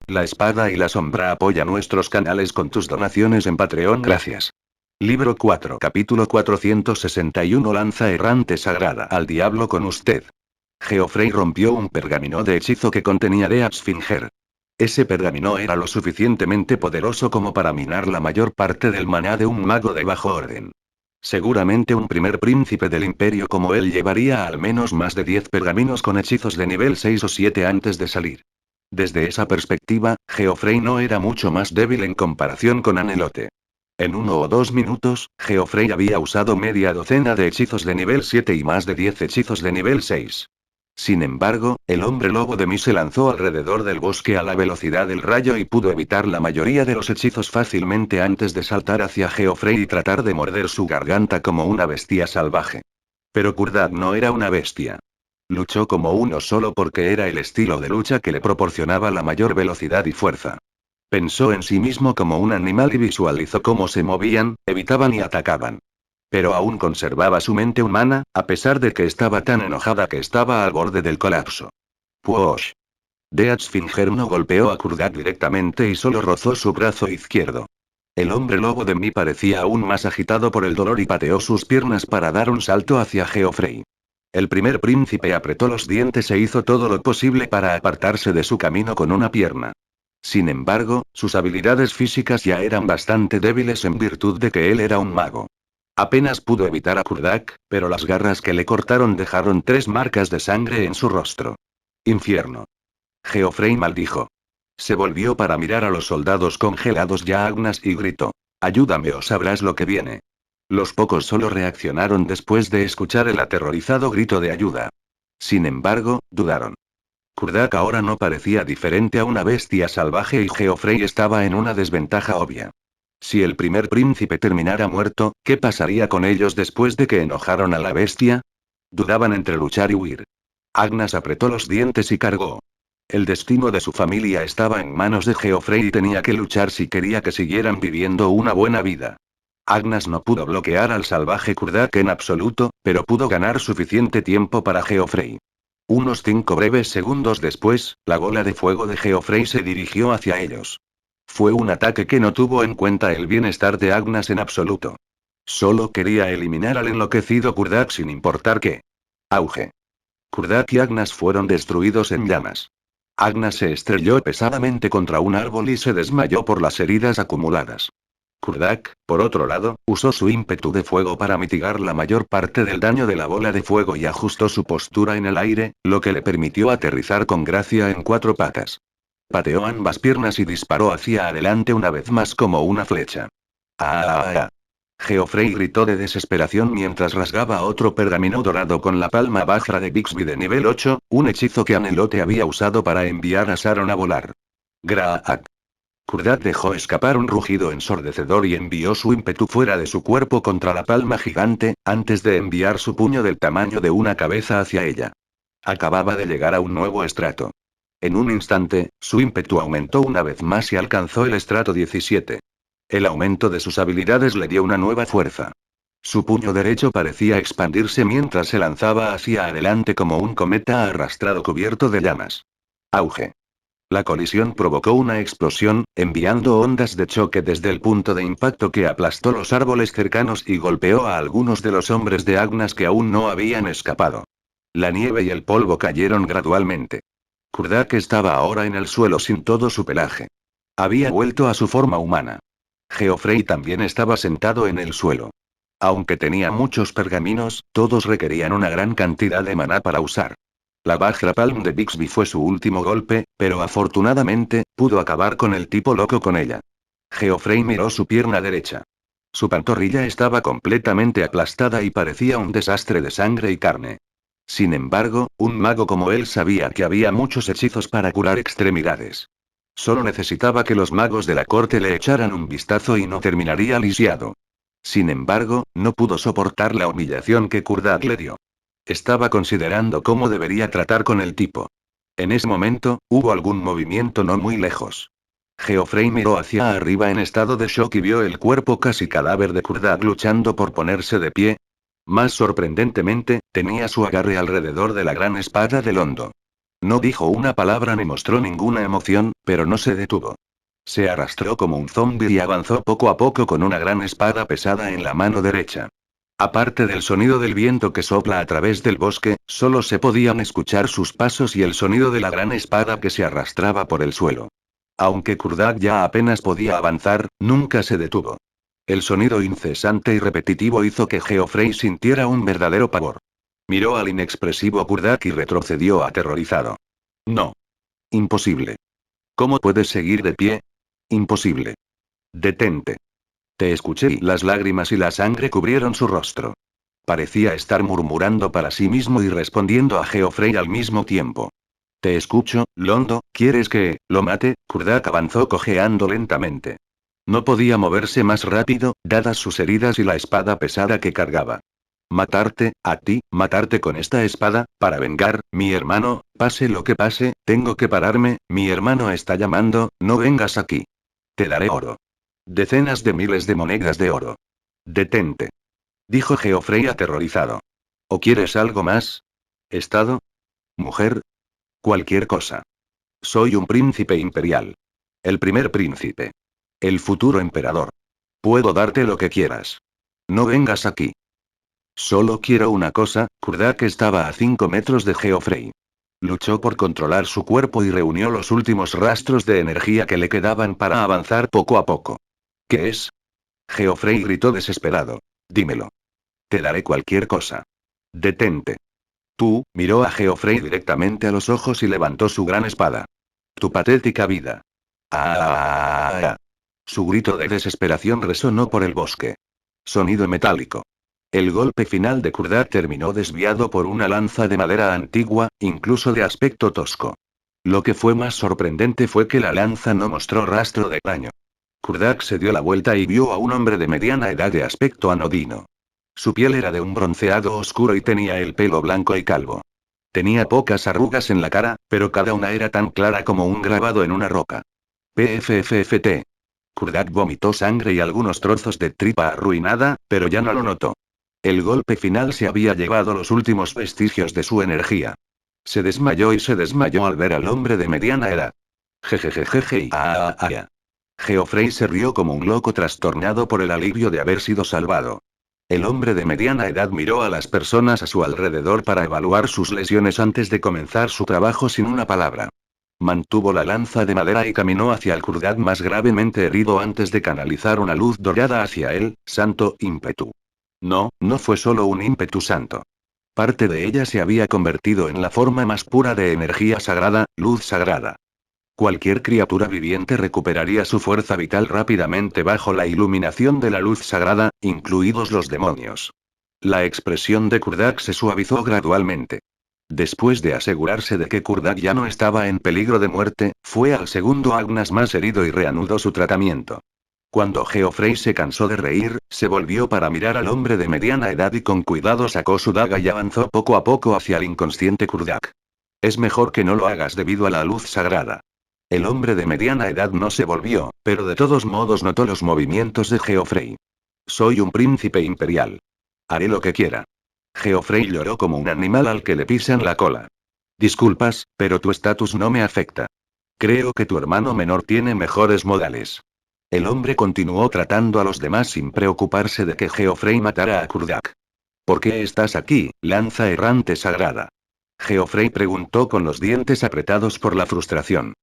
La Espada y la Sombra apoya nuestros canales con tus donaciones en Patreon. Gracias. Libro 4, capítulo 461. Lanza errante sagrada al diablo con usted. Geoffrey rompió un pergamino de hechizo que contenía Deathsfinger. Ese pergamino era lo suficientemente poderoso como para minar la mayor parte del maná de un mago de bajo orden. Seguramente un primer príncipe del imperio como él llevaría al menos más de 10 pergaminos con hechizos de nivel 6 o 7 antes de salir. Desde esa perspectiva, Geoffrey no era mucho más débil en comparación con Anelote. En 1 o 2 minutos, Geoffrey había usado media docena de hechizos de nivel 7 y más de 10 hechizos de nivel 6. Sin embargo, el hombre lobo de mí se lanzó alrededor del bosque a la velocidad del rayo y pudo evitar la mayoría de los hechizos fácilmente antes de saltar hacia Geoffrey y tratar de morder su garganta como una bestia salvaje. Pero Kurdak no era una bestia. Luchó como uno solo porque era el estilo de lucha que le proporcionaba la mayor velocidad y fuerza. Pensó en sí mismo como un animal y visualizó cómo se movían, evitaban y atacaban. Pero aún conservaba su mente humana, a pesar de que estaba tan enojada que estaba al borde del colapso. ¡Puosh! Deathsfinger no golpeó a Kurdak directamente y solo rozó su brazo izquierdo. El hombre lobo de mí parecía aún más agitado por el dolor y pateó sus piernas para dar un salto hacia Geoffrey. El primer príncipe apretó los dientes e hizo todo lo posible para apartarse de su camino con una pierna. Sin embargo, sus habilidades físicas ya eran bastante débiles en virtud de que él era un mago. Apenas pudo evitar a Kurdak, pero las garras que le cortaron dejaron 3 marcas de sangre en su rostro. Infierno. Geoffrey maldijo. Se volvió para mirar a los soldados congelados y a Agnas y gritó: «Ayúdame o sabrás lo que viene». Los pocos solo reaccionaron después de escuchar el aterrorizado grito de ayuda. Sin embargo, dudaron. Kurdak ahora no parecía diferente a una bestia salvaje y Geoffrey estaba en una desventaja obvia. Si el primer príncipe terminara muerto, ¿qué pasaría con ellos después de que enojaron a la bestia? Dudaban entre luchar y huir. Agnas apretó los dientes y cargó. El destino de su familia estaba en manos de Geoffrey y tenía que luchar si quería que siguieran viviendo una buena vida. Agnas no pudo bloquear al salvaje Kurdak en absoluto, pero pudo ganar suficiente tiempo para Geoffrey. Unos 5 breves segundos después, la bola de fuego de Geoffrey se dirigió hacia ellos. Fue un ataque que no tuvo en cuenta el bienestar de Agnas en absoluto. Solo quería eliminar al enloquecido Kurdak sin importar qué. Auge. Kurdak y Agnas fueron destruidos en llamas. Agnas se estrelló pesadamente contra un árbol y se desmayó por las heridas acumuladas. Kurdak, por otro lado, usó su ímpetu de fuego para mitigar la mayor parte del daño de la bola de fuego y ajustó su postura en el aire, lo que le permitió aterrizar con gracia en 4 patas. Pateó ambas piernas y disparó hacia adelante una vez más como una flecha. ¡Ah! Geoffrey gritó de desesperación mientras rasgaba otro pergamino dorado con la palma baja de Bixby de nivel 8, un hechizo que Anelote había usado para enviar a Sharon a volar. ¡Graak! Kurdak dejó escapar un rugido ensordecedor y envió su ímpetu fuera de su cuerpo contra la palma gigante, antes de enviar su puño del tamaño de una cabeza hacia ella. Acababa de llegar a un nuevo estrato. En un instante, su ímpetu aumentó una vez más y alcanzó el estrato 17. El aumento de sus habilidades le dio una nueva fuerza. Su puño derecho parecía expandirse mientras se lanzaba hacia adelante como un cometa arrastrado cubierto de llamas. Auge. La colisión provocó una explosión, enviando ondas de choque desde el punto de impacto que aplastó los árboles cercanos y golpeó a algunos de los hombres de Agnas que aún no habían escapado. La nieve y el polvo cayeron gradualmente. Kurdak estaba ahora en el suelo sin todo su pelaje. Había vuelto a su forma humana. Geoffrey también estaba sentado en el suelo. Aunque tenía muchos pergaminos, todos requerían una gran cantidad de maná para usar. La Vajra Palm de Bixby fue su último golpe, pero afortunadamente, pudo acabar con el tipo loco con ella. Geoffrey miró su pierna derecha. Su pantorrilla estaba completamente aplastada y parecía un desastre de sangre y carne. Sin embargo, un mago como él sabía que había muchos hechizos para curar extremidades. Solo necesitaba que los magos de la corte le echaran un vistazo y no terminaría lisiado. Sin embargo, no pudo soportar la humillación que Kurdak le dio. Estaba considerando cómo debería tratar con el tipo. En ese momento, hubo algún movimiento no muy lejos. Geoffrey miró hacia arriba en estado de shock y vio el cuerpo casi cadáver de Kurdak luchando por ponerse de pie. Más sorprendentemente, tenía su agarre alrededor de la gran espada del hondo. No dijo una palabra ni mostró ninguna emoción, pero no se detuvo. Se arrastró como un zombi y avanzó poco a poco con una gran espada pesada en la mano derecha. Aparte del sonido del viento que sopla a través del bosque, solo se podían escuchar sus pasos y el sonido de la gran espada que se arrastraba por el suelo. Aunque Kurdak ya apenas podía avanzar, nunca se detuvo. El sonido incesante y repetitivo hizo que Geoffrey sintiera un verdadero pavor. Miró al inexpresivo Kurdak y retrocedió aterrorizado. No. Imposible. ¿Cómo puedes seguir de pie? Imposible. Detente. Te escuché y las lágrimas y la sangre cubrieron su rostro. Parecía estar murmurando para sí mismo y respondiendo a Geoffrey al mismo tiempo. Te escucho, Londo, ¿quieres que lo mate? Kurdak avanzó cojeando lentamente. No podía moverse más rápido, dadas sus heridas y la espada pesada que cargaba. Matarte, a ti, matarte con esta espada, para vengar, mi hermano, pase lo que pase, tengo que pararme, mi hermano está llamando, no vengas aquí. Te daré oro. Decenas de miles de monedas de oro. Detente. Dijo Geoffrey aterrorizado. ¿O quieres algo más? ¿Estado? ¿Mujer? Cualquier cosa. Soy un príncipe imperial. El primer príncipe. El futuro emperador. Puedo darte lo que quieras. No vengas aquí. Solo quiero una cosa, Kurdak estaba a 5 metros de Geoffrey. Luchó por controlar su cuerpo y reunió los últimos rastros de energía que le quedaban para avanzar poco a poco. ¿Qué es? Geoffrey gritó desesperado. Dímelo. Te daré cualquier cosa. Detente. Tú, miró a Geoffrey directamente a los ojos y levantó su gran espada. Tu patética vida. ¡Ah! Su grito de desesperación resonó por el bosque. Sonido metálico. El golpe final de Kurdak terminó desviado por una lanza de madera antigua, incluso de aspecto tosco. Lo que fue más sorprendente fue que la lanza no mostró rastro de daño. Kurdak se dio la vuelta y vio a un hombre de mediana edad de aspecto anodino. Su piel era de un bronceado oscuro y tenía el pelo blanco y calvo. Tenía pocas arrugas en la cara, pero cada una era tan clara como un grabado en una roca. PFFFT. Kurdak vomitó sangre y algunos trozos de tripa arruinada, pero ya no lo notó. El golpe final se había llevado los últimos vestigios de su energía. Se desmayó y se desmayó al ver al hombre de mediana edad. Jejejejeje y Geoffrey se rió como un loco trastornado por el alivio de haber sido salvado. El hombre de mediana edad miró a las personas a su alrededor para evaluar sus lesiones antes de comenzar su trabajo sin una palabra. Mantuvo la lanza de madera y caminó hacia el Kurdak más gravemente herido antes de canalizar una luz dorada hacia él, santo ímpetu. No, no fue solo un ímpetu santo. Parte de ella se había convertido en la forma más pura de energía sagrada, luz sagrada. Cualquier criatura viviente recuperaría su fuerza vital rápidamente bajo la iluminación de la luz sagrada, incluidos los demonios. La expresión de Kurdak se suavizó gradualmente. Después de asegurarse de que Kurdak ya no estaba en peligro de muerte, fue al segundo Agnas más herido y reanudó su tratamiento. Cuando Geoffrey se cansó de reír, se volvió para mirar al hombre de mediana edad y con cuidado sacó su daga y avanzó poco a poco hacia el inconsciente Kurdak. Es mejor que no lo hagas debido a la luz sagrada. El hombre de mediana edad no se volvió, pero de todos modos notó los movimientos de Geoffrey. Soy un príncipe imperial. Haré lo que quiera. Geoffrey lloró como un animal al que le pisan la cola. Disculpas, pero tu estatus no me afecta. Creo que tu hermano menor tiene mejores modales. El hombre continuó tratando a los demás sin preocuparse de que Geoffrey matara a Kurdak. ¿Por qué estás aquí, lanza errante sagrada? Geoffrey preguntó con los dientes apretados por la frustración.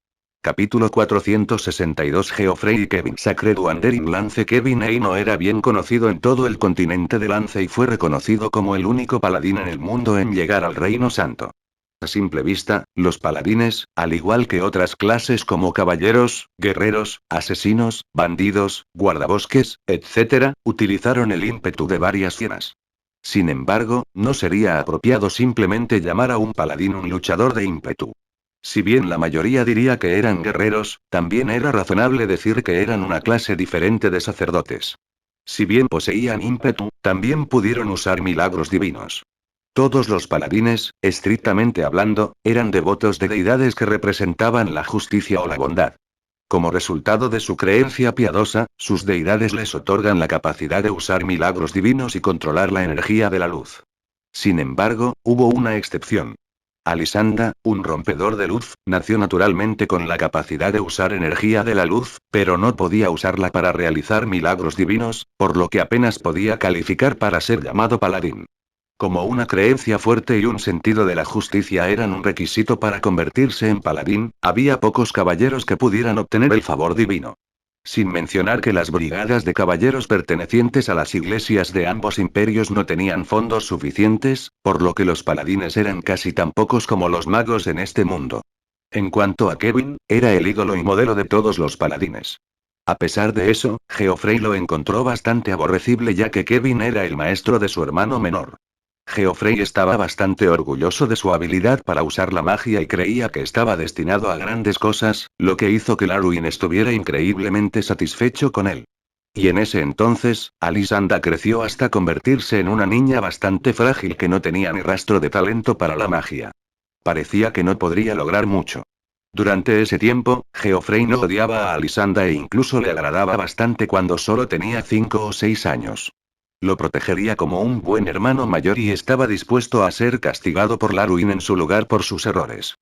Capítulo 462 Geoffrey y Kevin Sacred Wandering Lance Kevin Eino era bien conocido en todo el continente de Lance y fue reconocido como el único paladín en el mundo en llegar al Reino Santo. A simple vista, los paladines, al igual que otras clases como caballeros, guerreros, asesinos, bandidos, guardabosques, etc., utilizaron el ímpetu de varias hienas. Sin embargo, no sería apropiado simplemente llamar a un paladín un luchador de ímpetu. Si bien la mayoría diría que eran guerreros, también era razonable decir que eran una clase diferente de sacerdotes. Si bien poseían ímpetu, también pudieron usar milagros divinos. Todos los paladines, estrictamente hablando, eran devotos de deidades que representaban la justicia o la bondad. Como resultado de su creencia piadosa, sus deidades les otorgan la capacidad de usar milagros divinos y controlar la energía de la luz. Sin embargo, hubo una excepción. Alisanda, un rompedor de luz, nació naturalmente con la capacidad de usar energía de la luz, pero no podía usarla para realizar milagros divinos, por lo que apenas podía calificar para ser llamado paladín. Como una creencia fuerte y un sentido de la justicia eran un requisito para convertirse en paladín, había pocos caballeros que pudieran obtener el favor divino. Sin mencionar que las brigadas de caballeros pertenecientes a las iglesias de ambos imperios no tenían fondos suficientes, por lo que los paladines eran casi tan pocos como los magos en este mundo. En cuanto a Kevin, era el ídolo y modelo de todos los paladines. A pesar de eso, Geoffrey lo encontró bastante aborrecible ya que Kevin era el maestro de su hermano menor. Geoffrey estaba bastante orgulloso de su habilidad para usar la magia y creía que estaba destinado a grandes cosas, lo que hizo que Larwin estuviera increíblemente satisfecho con él. Y en ese entonces, Alisanda creció hasta convertirse en una niña bastante frágil que no tenía ni rastro de talento para la magia. Parecía que no podría lograr mucho. Durante ese tiempo, Geoffrey no odiaba a Alisanda e incluso le agradaba bastante cuando solo tenía 5 o 6 años. Lo protegería como un buen hermano mayor y estaba dispuesto a ser castigado por Larwin en su lugar por sus errores.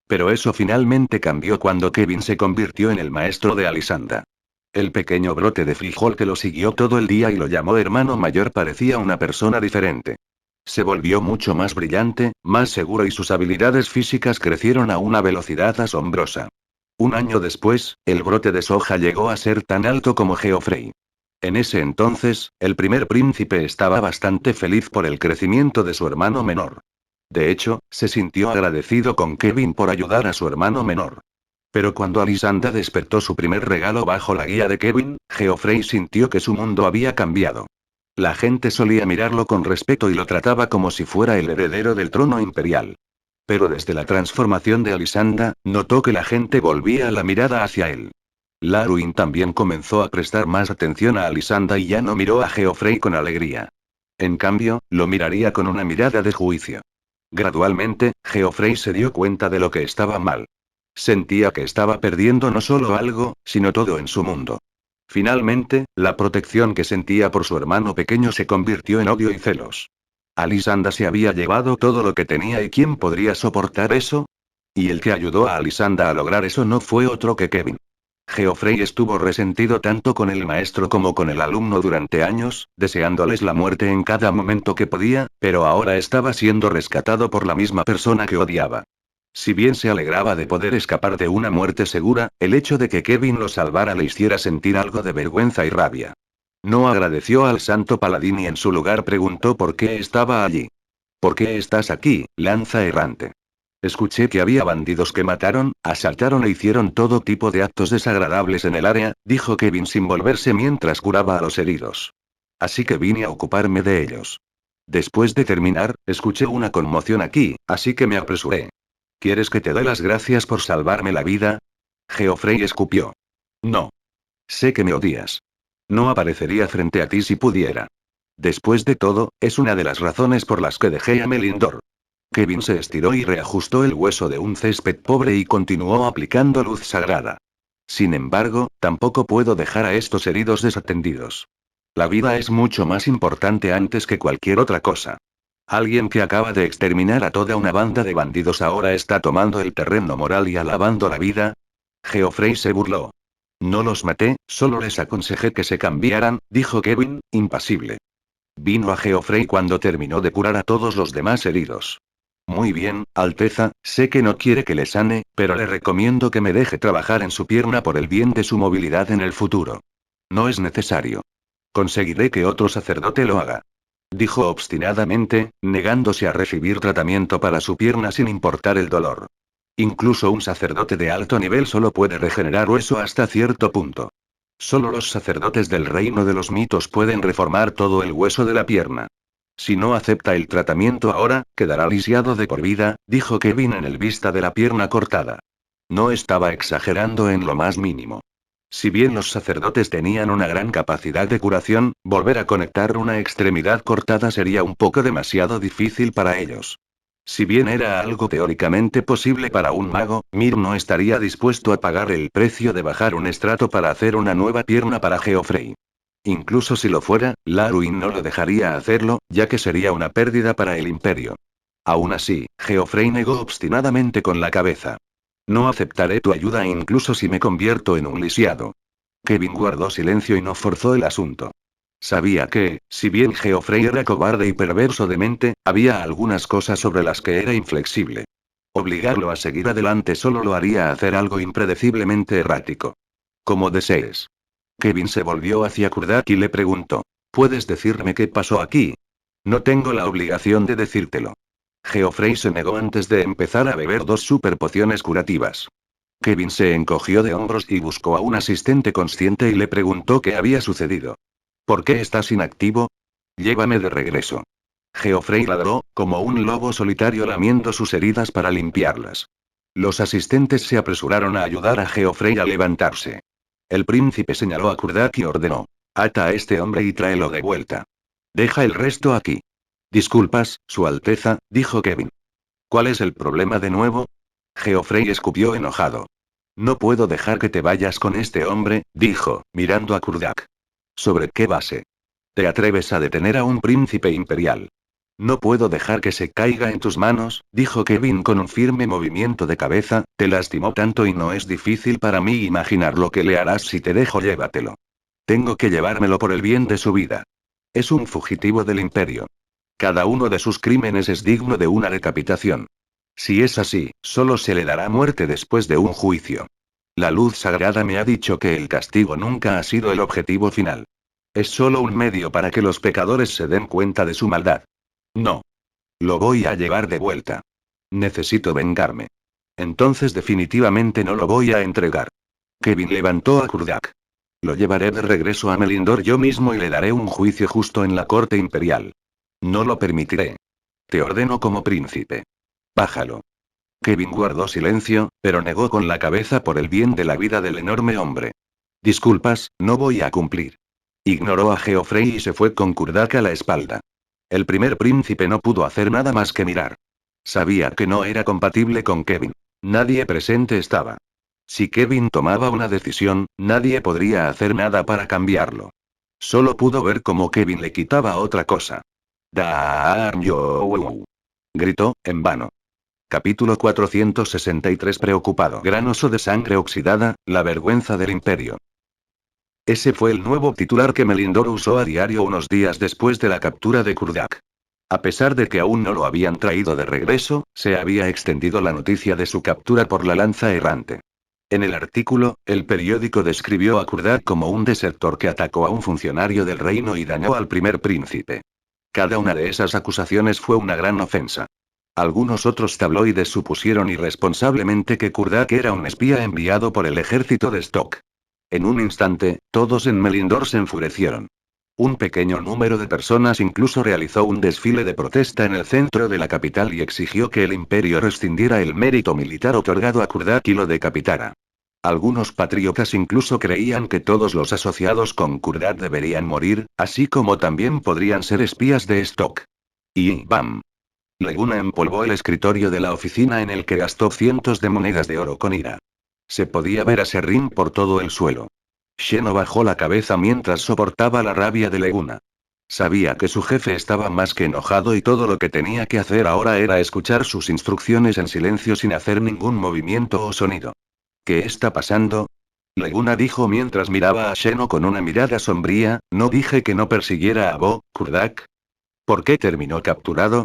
Pero eso finalmente cambió cuando Kevin se convirtió en el maestro de Alisanda. El pequeño brote de frijol que lo siguió todo el día y lo llamó hermano mayor parecía una persona diferente. Se volvió mucho más brillante, más seguro y sus habilidades físicas crecieron a una velocidad asombrosa. Un año después, el brote de soja llegó a ser tan alto como Geoffrey. En ese entonces, el primer príncipe estaba bastante feliz por el crecimiento de su hermano menor. De hecho, se sintió agradecido con Kevin por ayudar a su hermano menor. Pero cuando Alisanda despertó su primer regalo bajo la guía de Kevin, Geoffrey sintió que su mundo había cambiado. La gente solía mirarlo con respeto y lo trataba como si fuera el heredero del trono imperial. Pero desde la transformación de Alisanda, notó que la gente volvía la mirada hacia él. Larwin también comenzó a prestar más atención a Alisanda y ya no miró a Geoffrey con alegría. En cambio, lo miraría con una mirada de juicio. Gradualmente, Geoffrey se dio cuenta de lo que estaba mal. Sentía que estaba perdiendo no solo algo, sino todo en su mundo. Finalmente, la protección que sentía por su hermano pequeño se convirtió en odio y celos. Alisanda se había llevado todo lo que tenía y ¿quién podría soportar eso? Y el que ayudó a Alisanda a lograr eso no fue otro que Kevin. Geoffrey estuvo resentido tanto con el maestro como con el alumno durante años, deseándoles la muerte en cada momento que podía, pero ahora estaba siendo rescatado por la misma persona que odiaba. Si bien se alegraba de poder escapar de una muerte segura, el hecho de que Kevin lo salvara le hiciera sentir algo de vergüenza y rabia. No agradeció al santo paladín y en su lugar preguntó por qué estaba allí. ¿Por qué estás aquí, lanza errante? Escuché que había bandidos que mataron, asaltaron e hicieron todo tipo de actos desagradables en el área, dijo Kevin sin volverse mientras curaba a los heridos. Así que vine a ocuparme de ellos. Después de terminar, escuché una conmoción aquí, así que me apresuré. ¿Quieres que te dé las gracias por salvarme la vida? Geoffrey escupió. No. Sé que me odias. No aparecería frente a ti si pudiera. Después de todo, es una de las razones por las que dejé a Melindor. Kevin se estiró y reajustó el hueso de un césped pobre y continuó aplicando luz sagrada. Sin embargo, tampoco puedo dejar a estos heridos desatendidos. La vida es mucho más importante antes que cualquier otra cosa. Alguien que acaba de exterminar a toda una banda de bandidos ahora está tomando el terreno moral y alabando la vida. Geoffrey se burló. No los maté, solo les aconsejé que se cambiaran, dijo Kevin, impasible. Vino a Geoffrey cuando terminó de curar a todos los demás heridos. Muy bien, Alteza, sé que no quiere que le sane, pero le recomiendo que me deje trabajar en su pierna por el bien de su movilidad en el futuro. No es necesario. Conseguiré que otro sacerdote lo haga. Dijo obstinadamente, negándose a recibir tratamiento para su pierna sin importar el dolor. Incluso un sacerdote de alto nivel solo puede regenerar hueso hasta cierto punto. Solo los sacerdotes del reino de los mitos pueden reformar todo el hueso de la pierna. Si no acepta el tratamiento ahora, quedará lisiado de por vida, dijo Kevin en el vista de la pierna cortada. No estaba exagerando en lo más mínimo. Si bien los sacerdotes tenían una gran capacidad de curación, volver a conectar una extremidad cortada sería un poco demasiado difícil para ellos. Si bien era algo teóricamente posible para un mago, Mir no estaría dispuesto a pagar el precio de bajar un estrato para hacer una nueva pierna para Geoffrey. Incluso si lo fuera, Larwin no lo dejaría hacerlo, ya que sería una pérdida para el imperio. Aún así, Geoffrey negó obstinadamente con la cabeza. No aceptaré tu ayuda incluso si me convierto en un lisiado. Kevin guardó silencio y no forzó el asunto. Sabía que, si bien Geoffrey era cobarde y perverso de mente, había algunas cosas sobre las que era inflexible. Obligarlo a seguir adelante solo lo haría hacer algo impredeciblemente errático. Como desees. Kevin se volvió hacia Kurdak y le preguntó. ¿Puedes decirme qué pasó aquí? No tengo la obligación de decírtelo. Geoffrey se negó antes de empezar a beber 2 superpociones curativas. Kevin se encogió de hombros y buscó a un asistente consciente y le preguntó qué había sucedido. ¿Por qué estás inactivo? Llévame de regreso. Geoffrey ladró, como un lobo solitario lamiendo sus heridas para limpiarlas. Los asistentes se apresuraron a ayudar a Geoffrey a levantarse. El príncipe señaló a Kurdak y ordenó. Ata a este hombre y tráelo de vuelta. Deja el resto aquí. Disculpas, Su Alteza, dijo Kevin. ¿Cuál es el problema de nuevo? Geoffrey escupió enojado. No puedo dejar que te vayas con este hombre, dijo, mirando a Kurdak. ¿Sobre qué base? ¿Te atreves a detener a un príncipe imperial? No puedo dejar que se caiga en tus manos, dijo Kevin con un firme movimiento de cabeza, te lastimó tanto y no es difícil para mí imaginar lo que le harás si te dejo, llévatelo. Tengo que llevármelo por el bien de su vida. Es un fugitivo del imperio. Cada uno de sus crímenes es digno de una decapitación. Si es así, solo se le dará muerte después de un juicio. La luz sagrada me ha dicho que el castigo nunca ha sido el objetivo final. Es solo un medio para que los pecadores se den cuenta de su maldad. No. Lo voy a llevar de vuelta. Necesito vengarme. Entonces definitivamente no lo voy a entregar. Kevin levantó a Kurdak. Lo llevaré de regreso a Melindor yo mismo y le daré un juicio justo en la corte imperial. No lo permitiré. Te ordeno como príncipe. Bájalo. Kevin guardó silencio, pero negó con la cabeza por el bien de la vida del enorme hombre. Disculpas, no voy a cumplir. Ignoró a Geoffrey y se fue con Kurdak a la espalda. El primer príncipe no pudo hacer nada más que mirar. Sabía que no era compatible con Kevin. Nadie presente estaba. Si Kevin tomaba una decisión, nadie podría hacer nada para cambiarlo. Solo pudo ver cómo Kevin le quitaba otra cosa. ¡Darn-yo! Gritó, en vano. Capítulo 463. Preocupado. Gran oso de sangre oxidada, la vergüenza del imperio. Ese fue el nuevo titular que Melindor usó a diario unos días después de la captura de Kurdak. A pesar de que aún no lo habían traído de regreso, se había extendido la noticia de su captura por la lanza errante. En el artículo, el periódico describió a Kurdak como un desertor que atacó a un funcionario del reino y dañó al primer príncipe. Cada una de esas acusaciones fue una gran ofensa. Algunos otros tabloides supusieron irresponsablemente que Kurdak era un espía enviado por el ejército de Stock. En un instante, todos en Melindor se enfurecieron. Un pequeño número de personas incluso realizó un desfile de protesta en el centro de la capital y exigió que el imperio rescindiera el mérito militar otorgado a Kurdak y lo decapitara. Algunos patriotas incluso creían que todos los asociados con Kurdak deberían morir, así como también podrían ser espías de Stock. Y ¡bam! Leguna empolvó el escritorio de la oficina en el que gastó cientos de monedas de oro con ira. Se podía ver a Serrín por todo el suelo. Sheno bajó la cabeza mientras soportaba la rabia de Leguna. Sabía que su jefe estaba más que enojado y todo lo que tenía que hacer ahora era escuchar sus instrucciones en silencio sin hacer ningún movimiento o sonido. ¿Qué está pasando? Leguna dijo mientras miraba a Sheno con una mirada sombría, ¿no dije que no persiguiera a Kurdak? ¿Por qué terminó capturado?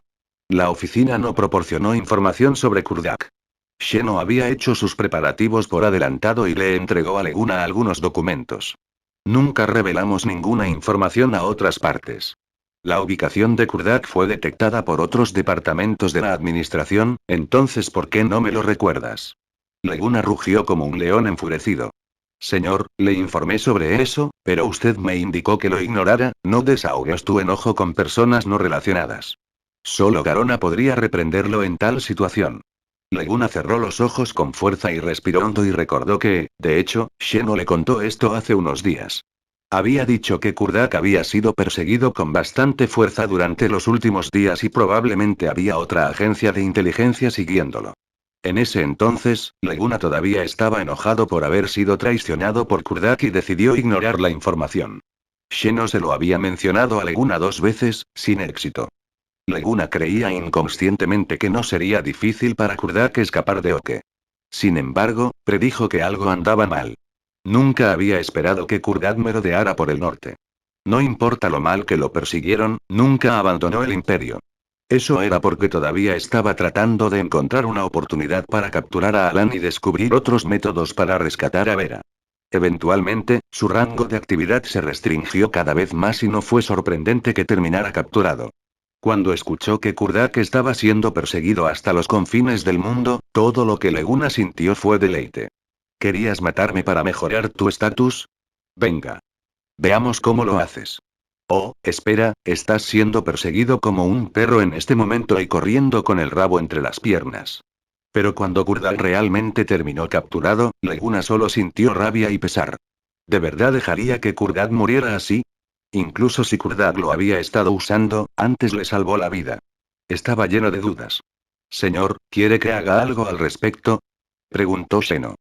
La oficina no proporcionó información sobre Kurdak. Sheno había hecho sus preparativos por adelantado y le entregó a Leguna algunos documentos. Nunca revelamos ninguna información a otras partes. La ubicación de Kurdak fue detectada por otros departamentos de la administración, entonces ¿por qué no me lo recuerdas? Leguna rugió como un león enfurecido. Señor, le informé sobre eso, pero usted me indicó que lo ignorara, no desahogues tu enojo con personas no relacionadas. Solo Garona podría reprenderlo en tal situación. Leguna cerró los ojos con fuerza y respiró hondo y recordó que, de hecho, Sheno le contó esto hace unos días. Había dicho que Kurdak había sido perseguido con bastante fuerza durante los últimos días y probablemente había otra agencia de inteligencia siguiéndolo. En ese entonces, Leguna todavía estaba enojado por haber sido traicionado por Kurdak y decidió ignorar la información. Sheno se lo había mencionado a Leguna 2 veces, sin éxito. Leguna creía inconscientemente que no sería difícil para Kurdak escapar de Oke. Sin embargo, predijo que algo andaba mal. Nunca había esperado que Kurdak merodeara por el norte. No importa lo mal que lo persiguieron, nunca abandonó el imperio. Eso era porque todavía estaba tratando de encontrar una oportunidad para capturar a Alan y descubrir otros métodos para rescatar a Vera. Eventualmente, su rango de actividad se restringió cada vez más y no fue sorprendente que terminara capturado. Cuando escuchó que Kurdak estaba siendo perseguido hasta los confines del mundo, todo lo que Leguna sintió fue deleite. ¿Querías matarme para mejorar tu estatus? Venga. Veamos cómo lo haces. Oh, espera, estás siendo perseguido como un perro en este momento y corriendo con el rabo entre las piernas. Pero cuando Kurdak realmente terminó capturado, Leguna solo sintió rabia y pesar. ¿De verdad dejaría que Kurdak muriera así? Incluso si Kurdak lo había estado usando, antes le salvó la vida. Estaba lleno de dudas. Señor, ¿quiere que haga algo al respecto? Preguntó Sheno.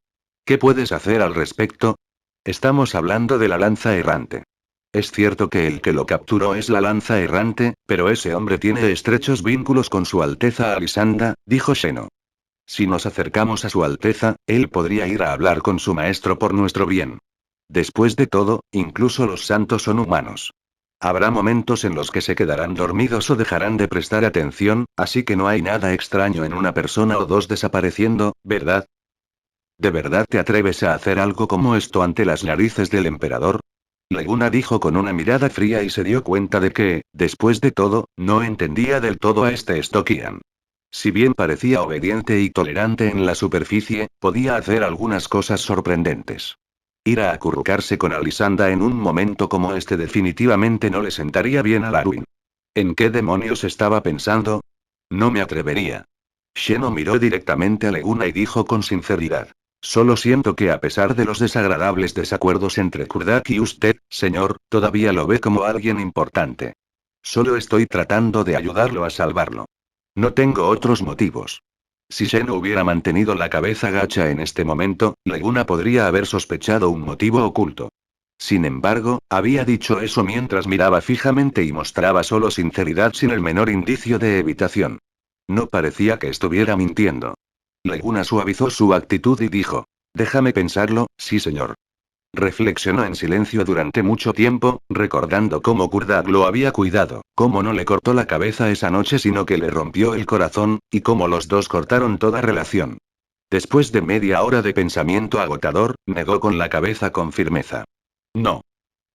¿Qué puedes hacer al respecto? Estamos hablando de la lanza errante. Es cierto que el que lo capturó es la lanza errante, pero ese hombre tiene estrechos vínculos con su Alteza Alisanda, dijo Sheno. Si nos acercamos a su Alteza, él podría ir a hablar con su maestro por nuestro bien. Después de todo, incluso los santos son humanos. Habrá momentos en los que se quedarán dormidos o dejarán de prestar atención, así que no hay nada extraño en una persona o dos desapareciendo, ¿verdad? ¿De verdad te atreves a hacer algo como esto ante las narices del emperador? Leguna dijo con una mirada fría y se dio cuenta de que, después de todo, no entendía del todo a este Stokian. Si bien parecía obediente y tolerante en la superficie, podía hacer algunas cosas sorprendentes. Ir a acurrucarse con Alisanda en un momento como este definitivamente no le sentaría bien a Larwin. ¿En qué demonios estaba pensando? No me atrevería. Sheno miró directamente a Leguna y dijo con sinceridad. Solo siento que a pesar de los desagradables desacuerdos entre Kurdak y usted, señor, todavía lo ve como alguien importante. Solo estoy tratando de ayudarlo a salvarlo. No tengo otros motivos. Si Sheno hubiera mantenido la cabeza gacha en este momento, Leguna podría haber sospechado un motivo oculto. Sin embargo, había dicho eso mientras miraba fijamente y mostraba solo sinceridad sin el menor indicio de evitación. No parecía que estuviera mintiendo. Leguna suavizó su actitud y dijo: déjame pensarlo, sí señor. Reflexionó en silencio durante mucho tiempo, recordando cómo Kurdak lo había cuidado, cómo no le cortó la cabeza esa noche sino que le rompió el corazón, y cómo los dos cortaron toda relación. Después de media hora de pensamiento agotador, negó con la cabeza con firmeza. No.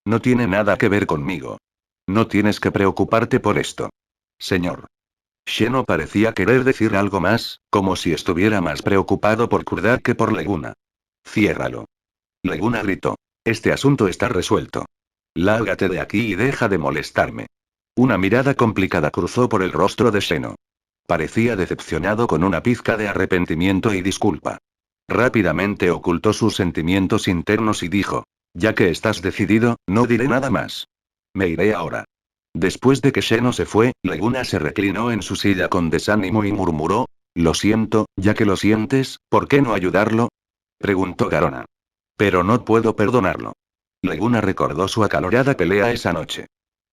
No tiene nada que ver conmigo. No tienes que preocuparte por esto. Señor. Sheno parecía querer decir algo más, como si estuviera más preocupado por Kurdak que por Leguna. Ciérralo. Leguna gritó. Este asunto está resuelto. Lárgate de aquí y deja de molestarme. Una mirada complicada cruzó por el rostro de Sheno. Parecía decepcionado con una pizca de arrepentimiento y disculpa. Rápidamente ocultó sus sentimientos internos y dijo: ya que estás decidido, no diré nada más. Me iré ahora. Después de que Sheno se fue, Leguna se reclinó en su silla con desánimo y murmuró: lo siento, ya que lo sientes, ¿por qué no ayudarlo? Preguntó Garona. Pero no puedo perdonarlo. Leguna recordó su acalorada pelea esa noche.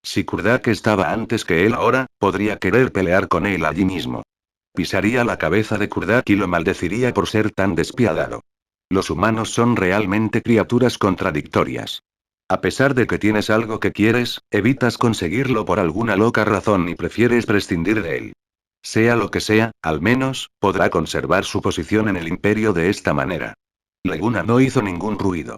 Si Kurdak estaba antes que él ahora, podría querer pelear con él allí mismo. Pisaría la cabeza de Kurdak y lo maldeciría por ser tan despiadado. Los humanos son realmente criaturas contradictorias. A pesar de que tienes algo que quieres, evitas conseguirlo por alguna loca razón y prefieres prescindir de él. Sea lo que sea, al menos, podrá conservar su posición en el imperio de esta manera. Leguna no hizo ningún ruido.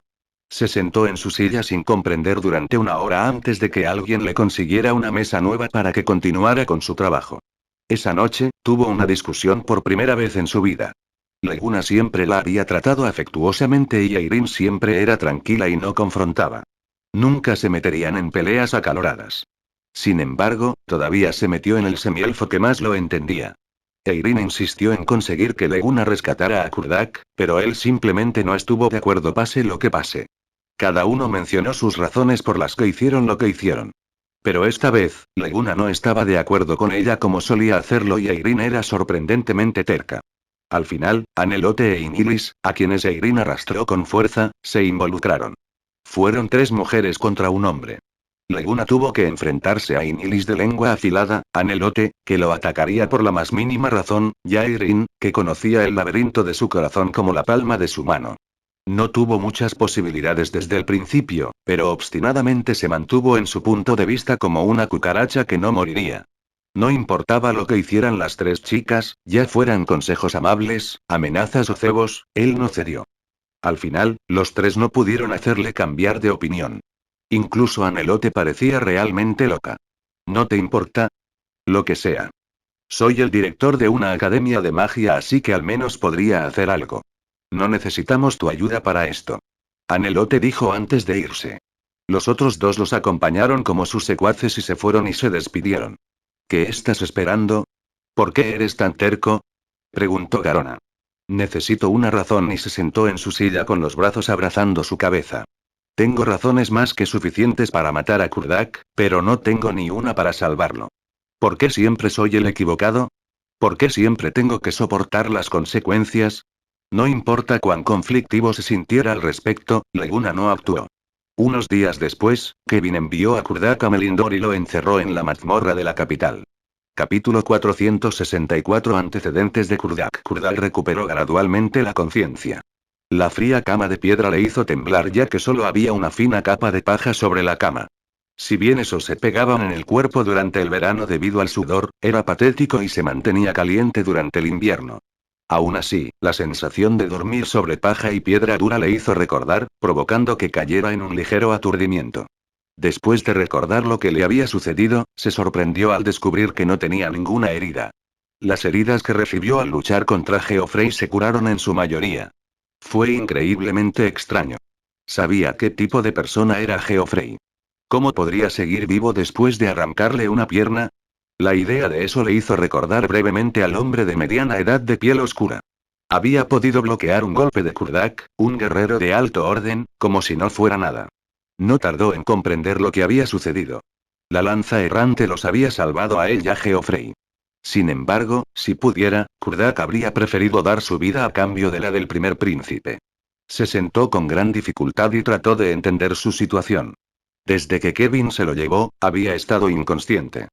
Se sentó en su silla sin comprender durante una hora antes de que alguien le consiguiera una mesa nueva para que continuara con su trabajo. Esa noche, tuvo una discusión por primera vez en su vida. Leguna siempre la había tratado afectuosamente y Irene siempre era tranquila y no confrontaba. Nunca se meterían en peleas acaloradas. Sin embargo, todavía se metió en el semielfo que más lo entendía. Irene insistió en conseguir que Leguna rescatara a Kurdak, pero él simplemente no estuvo de acuerdo pase lo que pase. Cada uno mencionó sus razones por las que hicieron lo que hicieron. Pero esta vez, Leguna no estaba de acuerdo con ella como solía hacerlo y Irene era sorprendentemente terca. Al final, Anelote e Inilis, a quienes Irene arrastró con fuerza, se involucraron. Fueron 3 mujeres contra un hombre. Leguna tuvo que enfrentarse a Inilis de lengua afilada, a Nelote, que lo atacaría por la más mínima razón, y a Irene, que conocía el laberinto de su corazón como la palma de su mano. No tuvo muchas posibilidades desde el principio, pero obstinadamente se mantuvo en su punto de vista como una cucaracha que no moriría. No importaba lo que hicieran las tres chicas, ya fueran consejos amables, amenazas o cebos, él no cedió. Al final, los tres no pudieron hacerle cambiar de opinión. Incluso Anelote parecía realmente loca. ¿No te importa? Lo que sea. Soy el director de una academia de magia, así que al menos podría hacer algo. No necesitamos tu ayuda para esto. Anelote dijo antes de irse. Los otros dos los acompañaron como sus secuaces y se fueron y se despidieron. ¿Qué estás esperando? ¿Por qué eres tan terco? Preguntó Garona. Necesito una razón, y se sentó en su silla con los brazos abrazando su cabeza. Tengo razones más que suficientes para matar a Kurdak, pero no tengo ni una para salvarlo. ¿Por qué siempre soy el equivocado? ¿Por qué siempre tengo que soportar las consecuencias? No importa cuán conflictivo se sintiera al respecto, Leguna no actuó. Unos días después, Kevin envió a Kurdak a Melindor y lo encerró en la mazmorra de la capital. Capítulo 464. Antecedentes de Kurdak. Kurdak recuperó gradualmente la conciencia. La fría cama de piedra le hizo temblar, ya que solo había una fina capa de paja sobre la cama. Si bien esos se pegaban en el cuerpo durante el verano debido al sudor, era patético y se mantenía caliente durante el invierno. Aún así, la sensación de dormir sobre paja y piedra dura le hizo recordar, provocando que cayera en un ligero aturdimiento. Después de recordar lo que le había sucedido, se sorprendió al descubrir que no tenía ninguna herida. Las heridas que recibió al luchar contra Geoffrey se curaron en su mayoría. Fue increíblemente extraño. Sabía qué tipo de persona era Geoffrey. ¿Cómo podría seguir vivo después de arrancarle una pierna? La idea de eso le hizo recordar brevemente al hombre de mediana edad de piel oscura. Había podido bloquear un golpe de Kurdak, un guerrero de alto orden, como si no fuera nada. No tardó en comprender lo que había sucedido. La lanza errante los había salvado a él y a Geoffrey. Sin embargo, si pudiera, Kurdak habría preferido dar su vida a cambio de la del primer príncipe. Se sentó con gran dificultad y trató de entender su situación. Desde que Kevin se lo llevó, había estado inconsciente.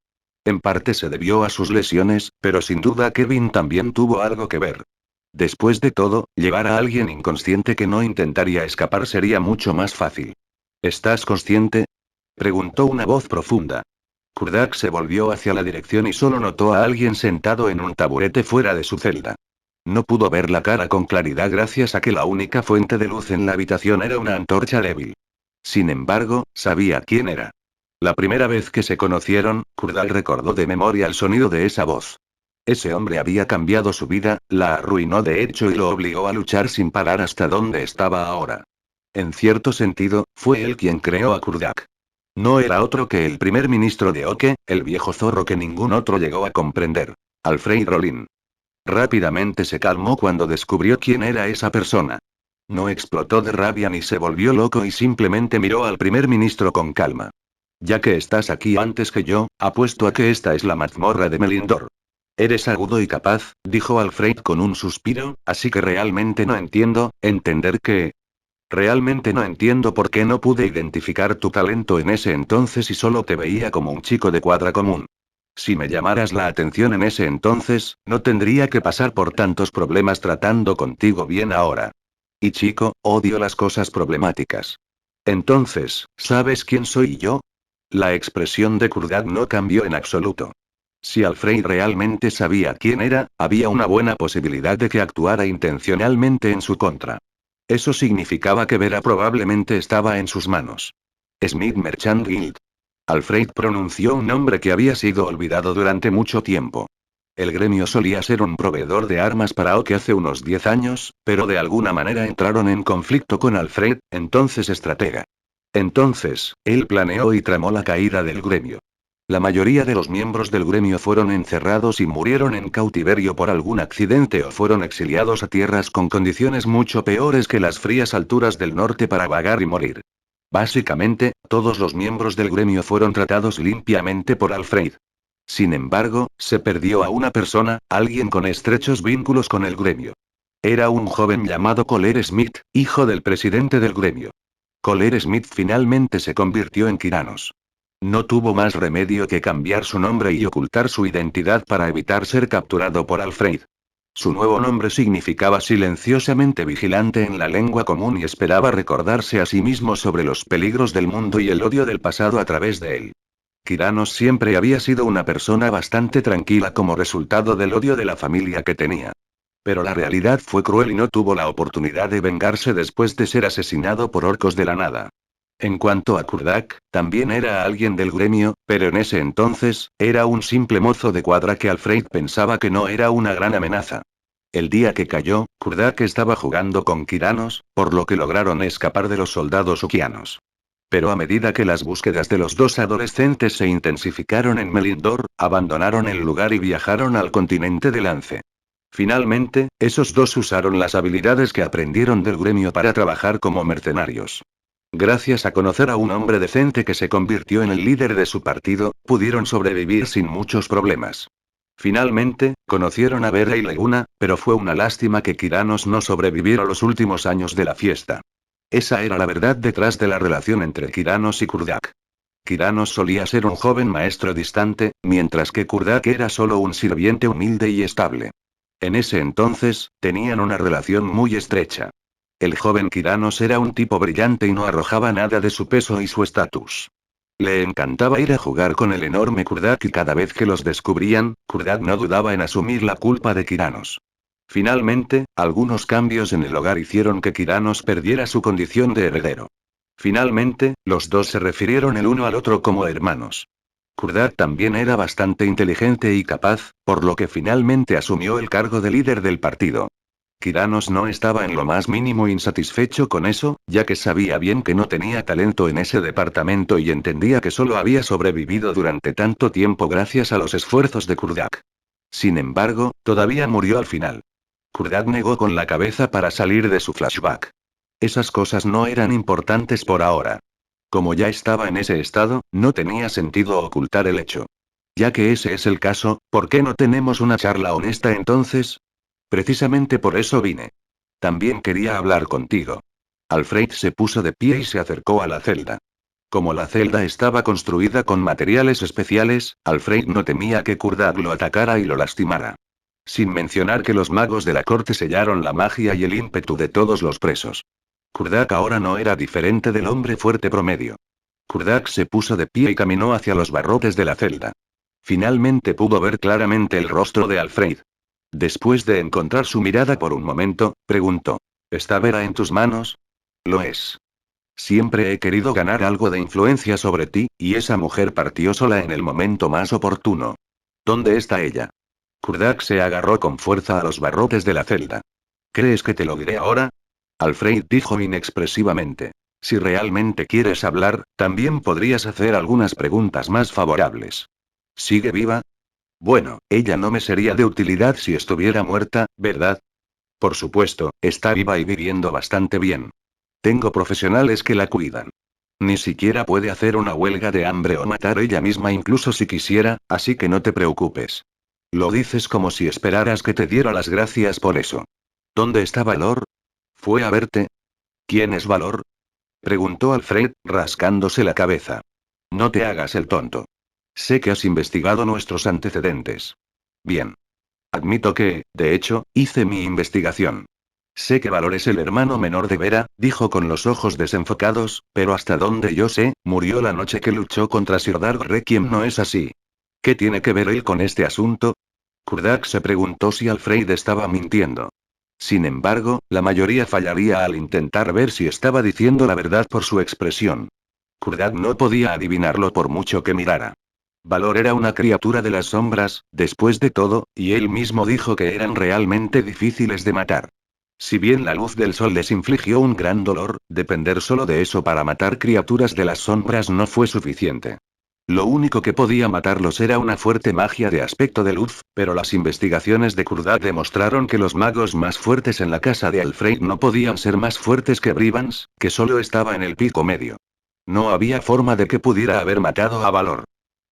En parte se debió a sus lesiones, pero sin duda Kevin también tuvo algo que ver. Después de todo, llevar a alguien inconsciente que no intentaría escapar sería mucho más fácil. ¿Estás consciente? Preguntó una voz profunda. Kurdak se volvió hacia la dirección y solo notó a alguien sentado en un taburete fuera de su celda. No pudo ver la cara con claridad gracias a que la única fuente de luz en la habitación era una antorcha débil. Sin embargo, sabía quién era. La primera vez que se conocieron, Kurdak recordó de memoria el sonido de esa voz. Ese hombre había cambiado su vida, la arruinó de hecho y lo obligó a luchar sin parar hasta donde estaba ahora. En cierto sentido, fue él quien creó a Kurdak. No era otro que el primer ministro de Oke, el viejo zorro que ningún otro llegó a comprender. Alfred Rollin. Rápidamente se calmó cuando descubrió quién era esa persona. No explotó de rabia ni se volvió loco y simplemente miró al primer ministro con calma. Ya que estás aquí antes que yo, apuesto a que esta es la mazmorra de Melindor. Eres agudo y capaz, dijo Alfred con un suspiro, así que realmente no entiendo, entender que... Realmente no entiendo por qué no pude identificar tu talento en ese entonces y solo te veía como un chico de cuadra común. Si me llamaras la atención en ese entonces, no tendría que pasar por tantos problemas tratando contigo bien ahora. Y chico, odio las cosas problemáticas. Entonces, ¿sabes quién soy yo? La expresión de Kurdak no cambió en absoluto. Si Alfred realmente sabía quién era, había una buena posibilidad de que actuara intencionalmente en su contra. Eso significaba que Vera probablemente estaba en sus manos. Smith Merchant Guild. Alfred pronunció un nombre que había sido olvidado durante mucho tiempo. El gremio solía ser un proveedor de armas para Oke hace unos 10 años, pero de alguna manera entraron en conflicto con Alfred, entonces estratega. Entonces, él planeó y tramó la caída del gremio. La mayoría de los miembros del gremio fueron encerrados y murieron en cautiverio por algún accidente o fueron exiliados a tierras con condiciones mucho peores que las frías alturas del norte para vagar y morir. Básicamente, todos los miembros del gremio fueron tratados limpiamente por Alfred. Sin embargo, se perdió a una persona, alguien con estrechos vínculos con el gremio. Era un joven llamado Colere Smith, hijo del presidente del gremio. Colere Smith finalmente se convirtió en Kyranos. No tuvo más remedio que cambiar su nombre y ocultar su identidad para evitar ser capturado por Alfred. Su nuevo nombre significaba silenciosamente vigilante en la lengua común y esperaba recordarse a sí mismo sobre los peligros del mundo y el odio del pasado a través de él. Kiranos siempre había sido una persona bastante tranquila como resultado del odio de la familia que tenía. Pero la realidad fue cruel y no tuvo la oportunidad de vengarse después de ser asesinado por orcos de la nada. En cuanto a Kurdak, también era alguien del gremio, pero en ese entonces, era un simple mozo de cuadra que Alfred pensaba que no era una gran amenaza. El día que cayó, Kurdak estaba jugando con Kiranos, por lo que lograron escapar de los soldados ukianos. Pero a medida que las búsquedas de los dos adolescentes se intensificaron en Melindor, abandonaron el lugar y viajaron al continente de Lance. Finalmente, esos dos usaron las habilidades que aprendieron del gremio para trabajar como mercenarios. Gracias a conocer a un hombre decente que se convirtió en el líder de su partido, pudieron sobrevivir sin muchos problemas. Finalmente, conocieron a Vera y Leguna, pero fue una lástima que Kiranos no sobreviviera los últimos años de la fiesta. Esa era la verdad detrás de la relación entre Kiranos y Kurdak. Kiranos solía ser un joven maestro distante, mientras que Kurdak era solo un sirviente humilde y estable. En ese entonces, tenían una relación muy estrecha. El joven Kiranos era un tipo brillante y no arrojaba nada de su peso y su estatus. Le encantaba ir a jugar con el enorme Kurdak y cada vez que los descubrían, Kurdak no dudaba en asumir la culpa de Kiranos. Finalmente, algunos cambios en el hogar hicieron que Kiranos perdiera su condición de heredero. Finalmente, los dos se refirieron el uno al otro como hermanos. Kurdak también era bastante inteligente y capaz, por lo que finalmente asumió el cargo de líder del partido. Kiranos no estaba en lo más mínimo insatisfecho con eso, ya que sabía bien que no tenía talento en ese departamento y entendía que solo había sobrevivido durante tanto tiempo gracias a los esfuerzos de Kurdak. Sin embargo, todavía murió al final. Kurdak negó con la cabeza para salir de su flashback. Esas cosas no eran importantes por ahora. Como ya estaba en ese estado, no tenía sentido ocultar el hecho. Ya que ese es el caso, ¿por qué no tenemos una charla honesta entonces? Precisamente por eso vine. También quería hablar contigo. Alfred se puso de pie y se acercó a la celda. Como la celda estaba construida con materiales especiales, Alfred no temía que Kurdak lo atacara y lo lastimara. Sin mencionar que los magos de la corte sellaron la magia y el ímpetu de todos los presos. Kurdak ahora no era diferente del hombre fuerte promedio. Kurdak se puso de pie y caminó hacia los barrotes de la celda. Finalmente pudo ver claramente el rostro de Alfred. Después de encontrar su mirada por un momento, preguntó: ¿Está Vera en tus manos? Lo es. Siempre he querido ganar algo de influencia sobre ti, y esa mujer partió sola en el momento más oportuno. ¿Dónde está ella? Kurdak se agarró con fuerza a los barrotes de la celda. ¿Crees que te lo diré ahora? Alfred dijo inexpresivamente. Si realmente quieres hablar, también podrías hacer algunas preguntas más favorables. ¿Sigue viva? Bueno, ella no me sería de utilidad si estuviera muerta, ¿verdad? Por supuesto, está viva y viviendo bastante bien. Tengo profesionales que la cuidan. Ni siquiera puede hacer una huelga de hambre o matar ella misma incluso si quisiera, así que no te preocupes. Lo dices como si esperaras que te diera las gracias por eso. ¿Dónde está Valor? ¿Fue a verte? ¿Quién es Valor? Preguntó Alfred, rascándose la cabeza. No te hagas el tonto. Sé que has investigado nuestros antecedentes. Bien. Admito que, de hecho, hice mi investigación. Sé que Valor es el hermano menor de Vera, dijo con los ojos desenfocados, pero hasta donde yo sé, murió la noche que luchó contra Sir Requiem, ¿no es así? ¿Qué tiene que ver él con este asunto? Kurdak se preguntó si Alfred estaba mintiendo. Sin embargo, la mayoría fallaría al intentar ver si estaba diciendo la verdad por su expresión. Kurdak no podía adivinarlo por mucho que mirara. Valor era una criatura de las sombras, después de todo, y él mismo dijo que eran realmente difíciles de matar. Si bien la luz del sol les infligió un gran dolor, depender solo de eso para matar criaturas de las sombras no fue suficiente. Lo único que podía matarlos era una fuerte magia de aspecto de luz, pero las investigaciones de Kurdak demostraron que los magos más fuertes en la casa de Alfred no podían ser más fuertes que Brivans, que solo estaba en el pico medio. No había forma de que pudiera haber matado a Valor.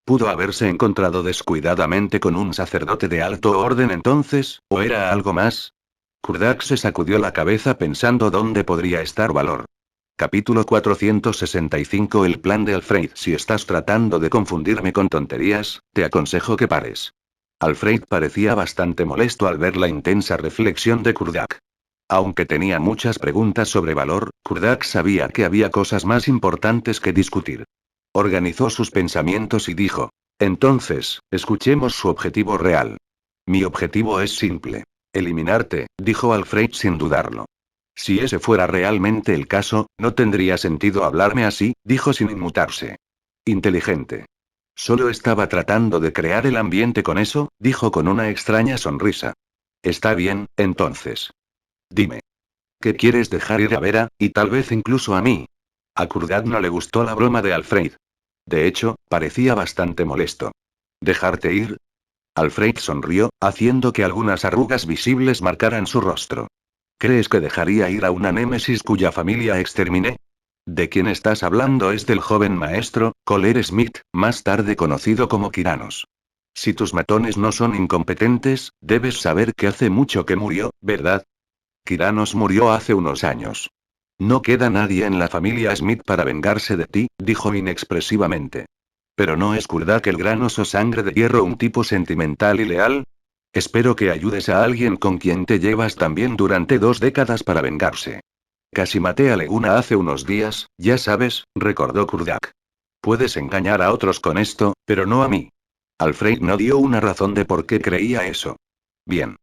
¿Pudo haberse encontrado descuidadamente con un sacerdote de alto orden entonces, o era algo más? Kurdak se sacudió la cabeza pensando dónde podría estar Valor. Capítulo 465. El plan de Alfred. Si estás tratando de confundirme con tonterías, te aconsejo que pares. Alfred parecía bastante molesto al ver la intensa reflexión de Kurdak. Aunque tenía muchas preguntas sobre valor, Kurdak sabía que había cosas más importantes que discutir. Organizó sus pensamientos y dijo: entonces, escuchemos su objetivo real. Mi objetivo es simple. Eliminarte, dijo Alfred sin dudarlo. Si ese fuera realmente el caso, no tendría sentido hablarme así, dijo sin inmutarse. Inteligente. Solo estaba tratando de crear el ambiente con eso, dijo con una extraña sonrisa. Está bien, entonces. Dime. ¿Qué quieres dejar ir a Vera, y tal vez incluso a mí? A Kurdak no le gustó la broma de Alfred. De hecho, parecía bastante molesto. ¿Dejarte ir? Alfred sonrió, haciendo que algunas arrugas visibles marcaran su rostro. ¿Crees que dejaría ir a una némesis cuya familia exterminé? ¿De quién estás hablando? Es del joven maestro, Coler Smith, más tarde conocido como Kiranos. Si tus matones no son incompetentes, debes saber que hace mucho que murió, ¿verdad? Kiranos murió hace unos años. No queda nadie en la familia Smith para vengarse de ti, dijo inexpresivamente. ¿Pero no es Kurdak el gran oso sangre de hierro un tipo sentimental y leal? Espero que ayudes a alguien con quien te llevas también durante 2 décadas para vengarse. Casi maté a Leguna hace unos días, ya sabes, recordó Kurdak. Puedes engañar a otros con esto, pero no a mí. Alfred no dio una razón de por qué creía eso. Bien.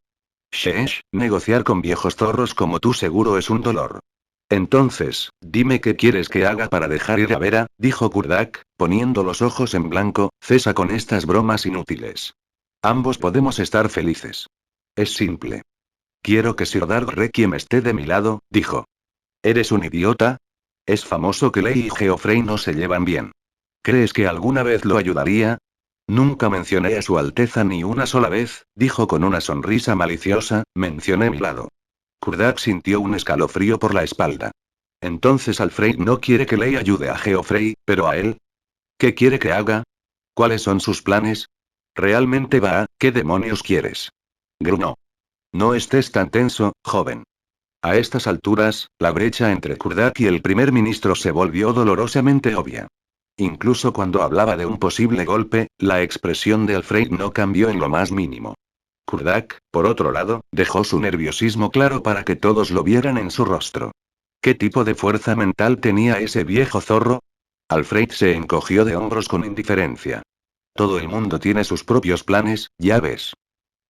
Sheesh, negociar con viejos zorros como tú seguro es un dolor. Entonces, dime qué quieres que haga para dejar ir a Vera, dijo Kurdak, poniendo los ojos en blanco. Cesa con estas bromas inútiles. Ambos podemos estar felices. Es simple. Quiero que Sir Dark Requiem esté de mi lado, dijo. ¿Eres un idiota? Es famoso que Lei y Geoffrey no se llevan bien. ¿Crees que alguna vez lo ayudaría? Nunca mencioné a su Alteza ni una sola vez, dijo con una sonrisa maliciosa. Mencioné mi lado. Kurdak sintió un escalofrío por la espalda. Entonces Alfred no quiere que Lei ayude a Geoffrey, pero a él. ¿Qué quiere que haga? ¿Cuáles son sus planes? ¿Realmente va? ¿Qué demonios quieres? Gruñó. No estés tan tenso, joven. A estas alturas, la brecha entre Kurdak y el primer ministro se volvió dolorosamente obvia. Incluso cuando hablaba de un posible golpe, la expresión de Alfred no cambió en lo más mínimo. Kurdak, por otro lado, dejó su nerviosismo claro para que todos lo vieran en su rostro. ¿Qué tipo de fuerza mental tenía ese viejo zorro? Alfred se encogió de hombros con indiferencia. Todo el mundo tiene sus propios planes, ya ves.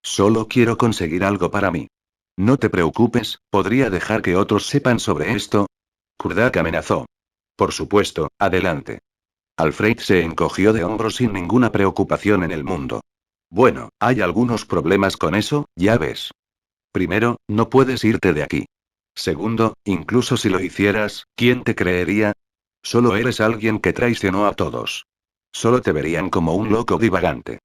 Solo quiero conseguir algo para mí. No te preocupes, ¿podría dejar que otros sepan sobre esto? Kurdak amenazó. Por supuesto, adelante. Alfred se encogió de hombros sin ninguna preocupación en el mundo. Bueno, hay algunos problemas con eso, ya ves. Primero, no puedes irte de aquí. Segundo, incluso si lo hicieras, ¿quién te creería? Solo eres alguien que traicionó a todos. Solo te verían como un loco divagante.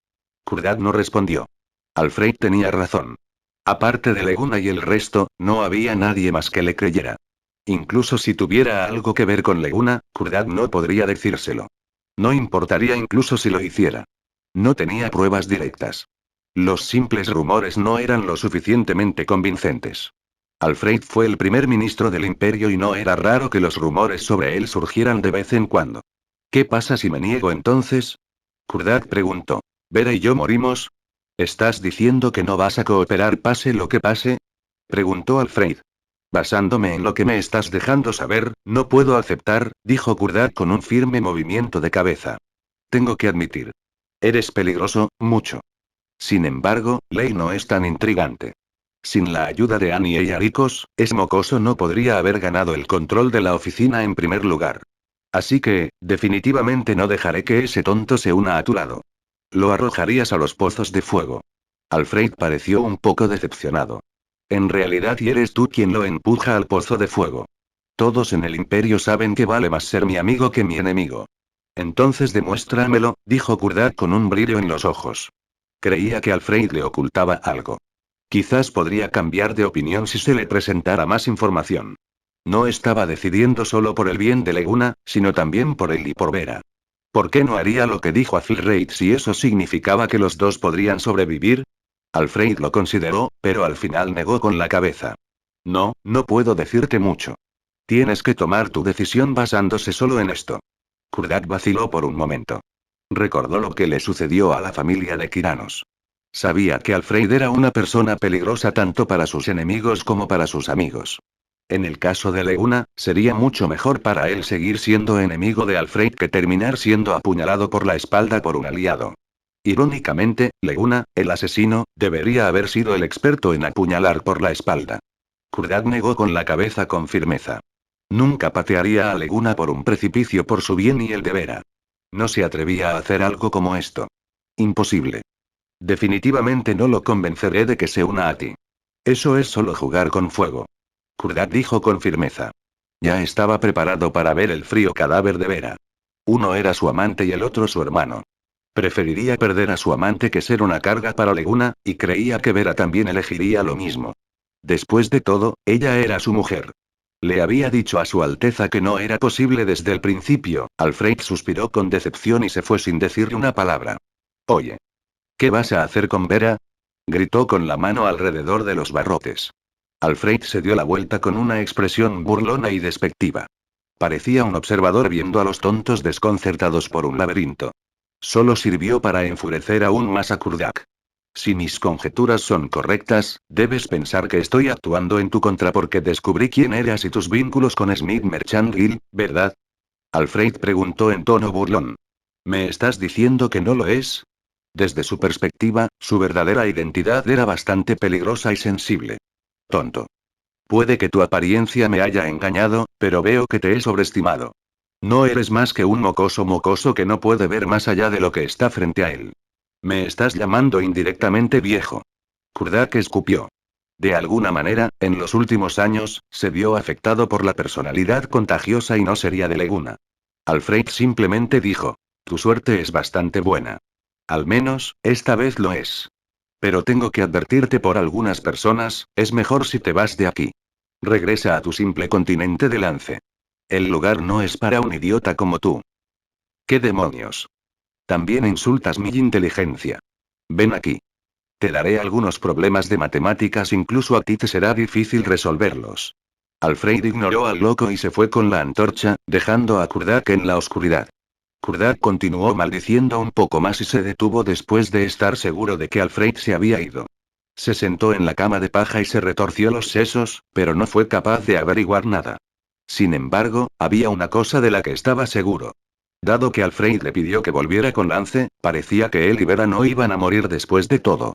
Kurdak no respondió. Alfred tenía razón. Aparte de Leguna y el resto, no había nadie más que le creyera. Incluso si tuviera algo que ver con Leguna, Kurdak no podría decírselo. No importaría incluso si lo hiciera. No tenía pruebas directas. Los simples rumores no eran lo suficientemente convincentes. Alfred fue el primer ministro del imperio y no era raro que los rumores sobre él surgieran de vez en cuando. ¿Qué pasa si me niego entonces? Kurdak preguntó. ¿Vera y yo morimos? ¿Estás diciendo que no vas a cooperar pase lo que pase? Preguntó Alfred. Basándome en lo que me estás dejando saber, no puedo aceptar, dijo Kurdak con un firme movimiento de cabeza. Tengo que admitir. Eres peligroso, mucho. Sin embargo, Lei no es tan intrigante. Sin la ayuda de Annie y Aricos, mocoso no podría haber ganado el control de la oficina en primer lugar. Así que, definitivamente no dejaré que ese tonto se una a tu lado. Lo arrojarías a los pozos de fuego. Alfred pareció un poco decepcionado. En realidad y eres tú quien lo empuja al pozo de fuego. Todos en el imperio saben que vale más ser mi amigo que mi enemigo. Entonces demuéstramelo, dijo Kurdak con un brillo en los ojos. Creía que Alfred le ocultaba algo. Quizás podría cambiar de opinión si se le presentara más información. No estaba decidiendo solo por el bien de Leguna, sino también por él y por Vera. ¿Por qué no haría lo que dijo a Philreid si eso significaba que los dos podrían sobrevivir? Alfred lo consideró, pero al final negó con la cabeza. No, no puedo decirte mucho. Tienes que tomar tu decisión basándose solo en esto. Kurdak vaciló por un momento. Recordó lo que le sucedió a la familia de Kiranos. Sabía que Alfred era una persona peligrosa tanto para sus enemigos como para sus amigos. En el caso de Leguna, sería mucho mejor para él seguir siendo enemigo de Alfred que terminar siendo apuñalado por la espalda por un aliado. Irónicamente, Leguna, el asesino, debería haber sido el experto en apuñalar por la espalda. Kurdak negó con la cabeza con firmeza. Nunca patearía a Leguna por un precipicio por su bien y el de Vera. No se atrevía a hacer algo como esto. Imposible. Definitivamente no lo convenceré de que se una a ti. Eso es solo jugar con fuego. Kurdak dijo con firmeza. Ya estaba preparado para ver el frío cadáver de Vera. Uno era su amante y el otro su hermano. Preferiría perder a su amante que ser una carga para Leguna, y creía que Vera también elegiría lo mismo. Después de todo, ella era su mujer. Le había dicho a su Alteza que no era posible desde el principio. Alfred suspiró con decepción y se fue sin decirle una palabra. Oye. ¿Qué vas a hacer con Vera? Gritó con la mano alrededor de los barrotes. Alfred se dio la vuelta con una expresión burlona y despectiva. Parecía un observador viendo a los tontos desconcertados por un laberinto. Solo sirvió para enfurecer aún más a Kurdak. Si mis conjeturas son correctas, debes pensar que estoy actuando en tu contra porque descubrí quién eras y tus vínculos con Smith Merchant Guild, ¿verdad? Alfred preguntó en tono burlón. ¿Me estás diciendo que no lo es? Desde su perspectiva, su verdadera identidad era bastante peligrosa y sensible. Tonto. Puede que tu apariencia me haya engañado, pero veo que te he sobreestimado. No eres más que un mocoso que no puede ver más allá de lo que está frente a él. Me estás llamando indirectamente viejo. Kurdak escupió. De alguna manera, en los últimos años, se vio afectado por la personalidad contagiosa y no sería de Leguna. Alfred simplemente dijo. Tu suerte es bastante buena. Al menos, esta vez lo es. Pero tengo que advertirte por algunas personas, es mejor si te vas de aquí. Regresa a tu simple continente de Lance. El lugar no es para un idiota como tú. ¿Qué demonios? También insultas mi inteligencia. Ven aquí. Te daré algunos problemas de matemáticas, incluso a ti te será difícil resolverlos. Alfred ignoró al loco y se fue con la antorcha, dejando a Kurdak en la oscuridad. Kurdak continuó maldiciendo un poco más y se detuvo después de estar seguro de que Alfred se había ido. Se sentó en la cama de paja y se retorció los sesos, pero no fue capaz de averiguar nada. Sin embargo, había una cosa de la que estaba seguro. Dado que Alfred le pidió que volviera con Lance, parecía que él y Vera no iban a morir después de todo.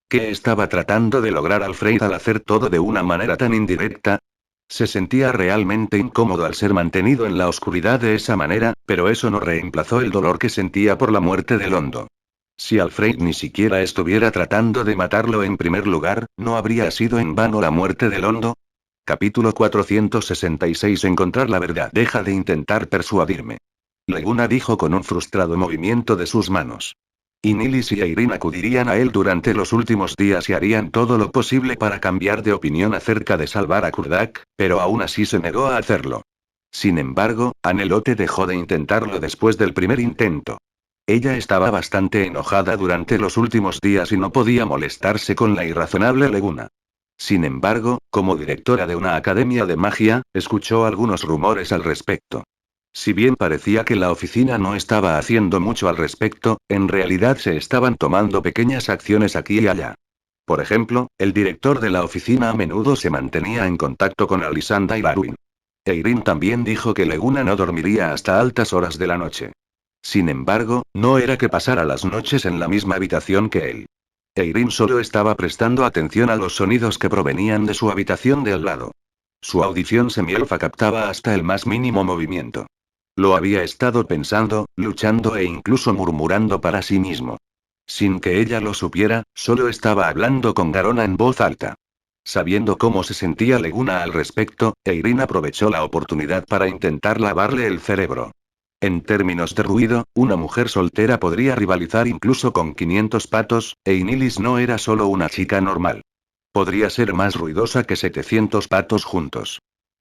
¿Qué estaba tratando de lograr Alfred al hacer todo de una manera tan indirecta? Se sentía realmente incómodo al ser mantenido en la oscuridad de esa manera, pero eso no reemplazó el dolor que sentía por la muerte de Londo. Si Alfred ni siquiera estuviera tratando de matarlo en primer lugar, ¿no habría sido en vano la muerte de Londo? Capítulo 466. Encontrar la verdad. Deja de intentar persuadirme. Leguna dijo con un frustrado movimiento de sus manos. Y Nilis y Irene acudirían a él durante los últimos días y harían todo lo posible para cambiar de opinión acerca de salvar a Kurdak, pero aún así se negó a hacerlo. Sin embargo, Anelote dejó de intentarlo después del primer intento. Ella estaba bastante enojada durante los últimos días y no podía molestarse con la irrazonable Leguna. Sin embargo, como directora de una academia de magia, escuchó algunos rumores al respecto. Si bien parecía que la oficina no estaba haciendo mucho al respecto, en realidad se estaban tomando pequeñas acciones aquí y allá. Por ejemplo, el director de la oficina a menudo se mantenía en contacto con Alisanda y Larwin. Irene también dijo que Leguna no dormiría hasta altas horas de la noche. Sin embargo, no era que pasara las noches en la misma habitación que él. Irene solo estaba prestando atención a los sonidos que provenían de su habitación de al lado. Su audición semielfa captaba hasta el más mínimo movimiento. Lo había estado pensando, luchando e incluso murmurando para sí mismo. Sin que ella lo supiera, solo estaba hablando con Garona en voz alta. Sabiendo cómo se sentía Leguna al respecto, Irene aprovechó la oportunidad para intentar lavarle el cerebro. En términos de ruido, una mujer soltera podría rivalizar incluso con 500 patos, e Inilis no era solo una chica normal. Podría ser más ruidosa que 700 patos juntos.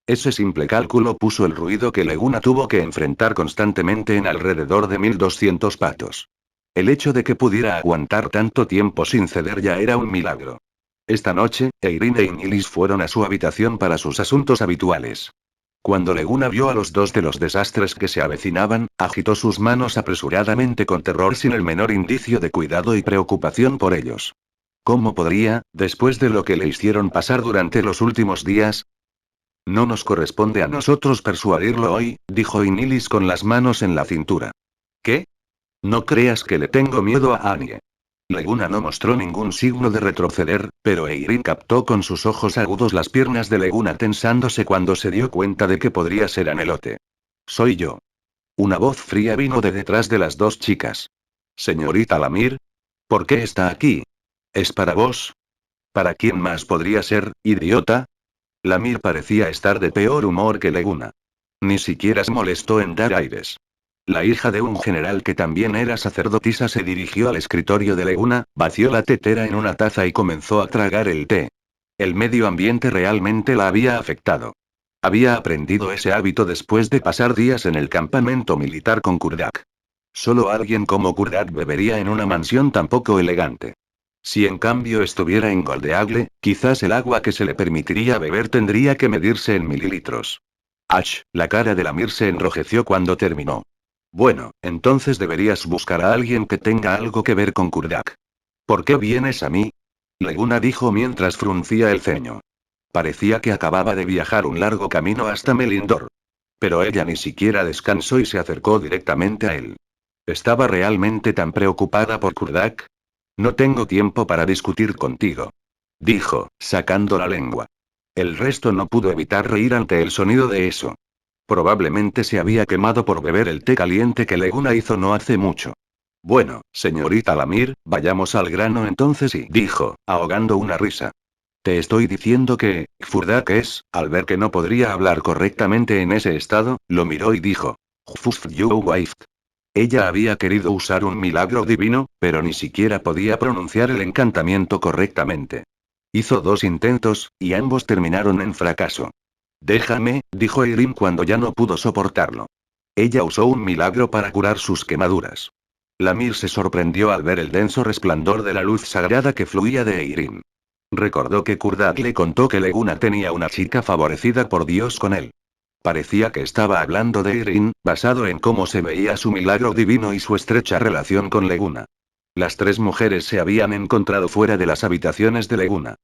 Ese simple cálculo puso el ruido que Leguna tuvo que enfrentar constantemente en alrededor de 1200 patos. El hecho de que pudiera aguantar tanto tiempo sin ceder ya era un milagro. Esta noche, Irene e Inilis fueron a su habitación para sus asuntos habituales. Cuando Leguna vio a los dos de los desastres que se avecinaban, agitó sus manos apresuradamente con terror sin el menor indicio de cuidado y preocupación por ellos. ¿Cómo podría, después de lo que le hicieron pasar durante los últimos días? No nos corresponde a nosotros persuadirlo hoy, dijo Inilis con las manos en la cintura. ¿Qué? No creas que le tengo miedo a Annie. Leguna no mostró ningún signo de retroceder, pero Eirin captó con sus ojos agudos las piernas de Leguna tensándose cuando se dio cuenta de que podría ser Anelote. Soy yo. Una voz fría vino de detrás de las dos chicas. Señorita Lamir. ¿Por qué está aquí? ¿Es para vos? ¿Para quién más podría ser, idiota? Lamir parecía estar de peor humor que Leguna. Ni siquiera se molestó en dar aires. La hija de un general que también era sacerdotisa se dirigió al escritorio de Leguna, vació la tetera en una taza y comenzó a tragar el té. El medio ambiente realmente la había afectado. Había aprendido ese hábito después de pasar días en el campamento militar con Kurdak. Solo alguien como Kurdak bebería en una mansión tan poco elegante. Si en cambio estuviera en Goldeagle, quizás el agua que se le permitiría beber tendría que medirse en mililitros. Ash, la cara de Lamir se enrojeció cuando terminó. Bueno, entonces deberías buscar a alguien que tenga algo que ver con Kurdak. ¿Por qué vienes a mí? Leguna dijo mientras fruncía el ceño. Parecía que acababa de viajar un largo camino hasta Melindor. Pero ella ni siquiera descansó y se acercó directamente a él. ¿Estaba realmente tan preocupada por Kurdak? No tengo tiempo para discutir contigo. Dijo, sacando la lengua. El resto no pudo evitar reír ante el sonido de eso. Probablemente se había quemado por beber el té caliente que Leguna hizo no hace mucho. Bueno, señorita Lamir, vayamos al grano entonces y dijo, ahogando una risa. Te estoy diciendo que, Furdak es, al ver que no podría hablar correctamente en ese estado, lo miró y dijo. Ella había querido usar un milagro divino, pero ni siquiera podía pronunciar el encantamiento correctamente. Hizo 2 intentos, y ambos terminaron en fracaso. Déjame, dijo Eirin cuando ya no pudo soportarlo. Ella usó un milagro para curar sus quemaduras. Lamir se sorprendió al ver el denso resplandor de la luz sagrada que fluía de Eirin. Recordó que Kurdak le contó que Leguna tenía una chica favorecida por Dios con él. Parecía que estaba hablando de Eirin, basado en cómo se veía su milagro divino y su estrecha relación con Leguna. Las 3 mujeres se habían encontrado fuera de las habitaciones de Leguna.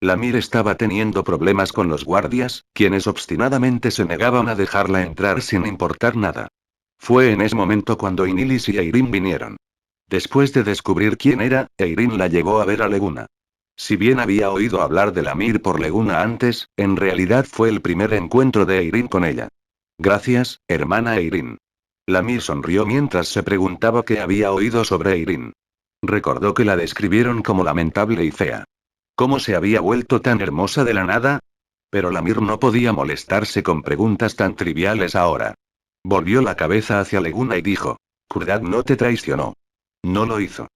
Lamir estaba teniendo problemas con los guardias, quienes obstinadamente se negaban a dejarla entrar sin importar nada. Fue en ese momento cuando Inilis y Eirin vinieron. Después de descubrir quién era, Eirin la llevó a ver a Leguna. Si bien había oído hablar de Lamir por Leguna antes, en realidad fue el primer encuentro de Eirin con ella. Gracias, hermana Eirin. Lamir sonrió mientras se preguntaba qué había oído sobre Eirin. Recordó que la describieron como lamentable y fea. ¿Cómo se había vuelto tan hermosa de la nada? Pero Lamir no podía molestarse con preguntas tan triviales ahora. Volvió la cabeza hacia Leguna y dijo. Kurdak no te traicionó. No lo hizo.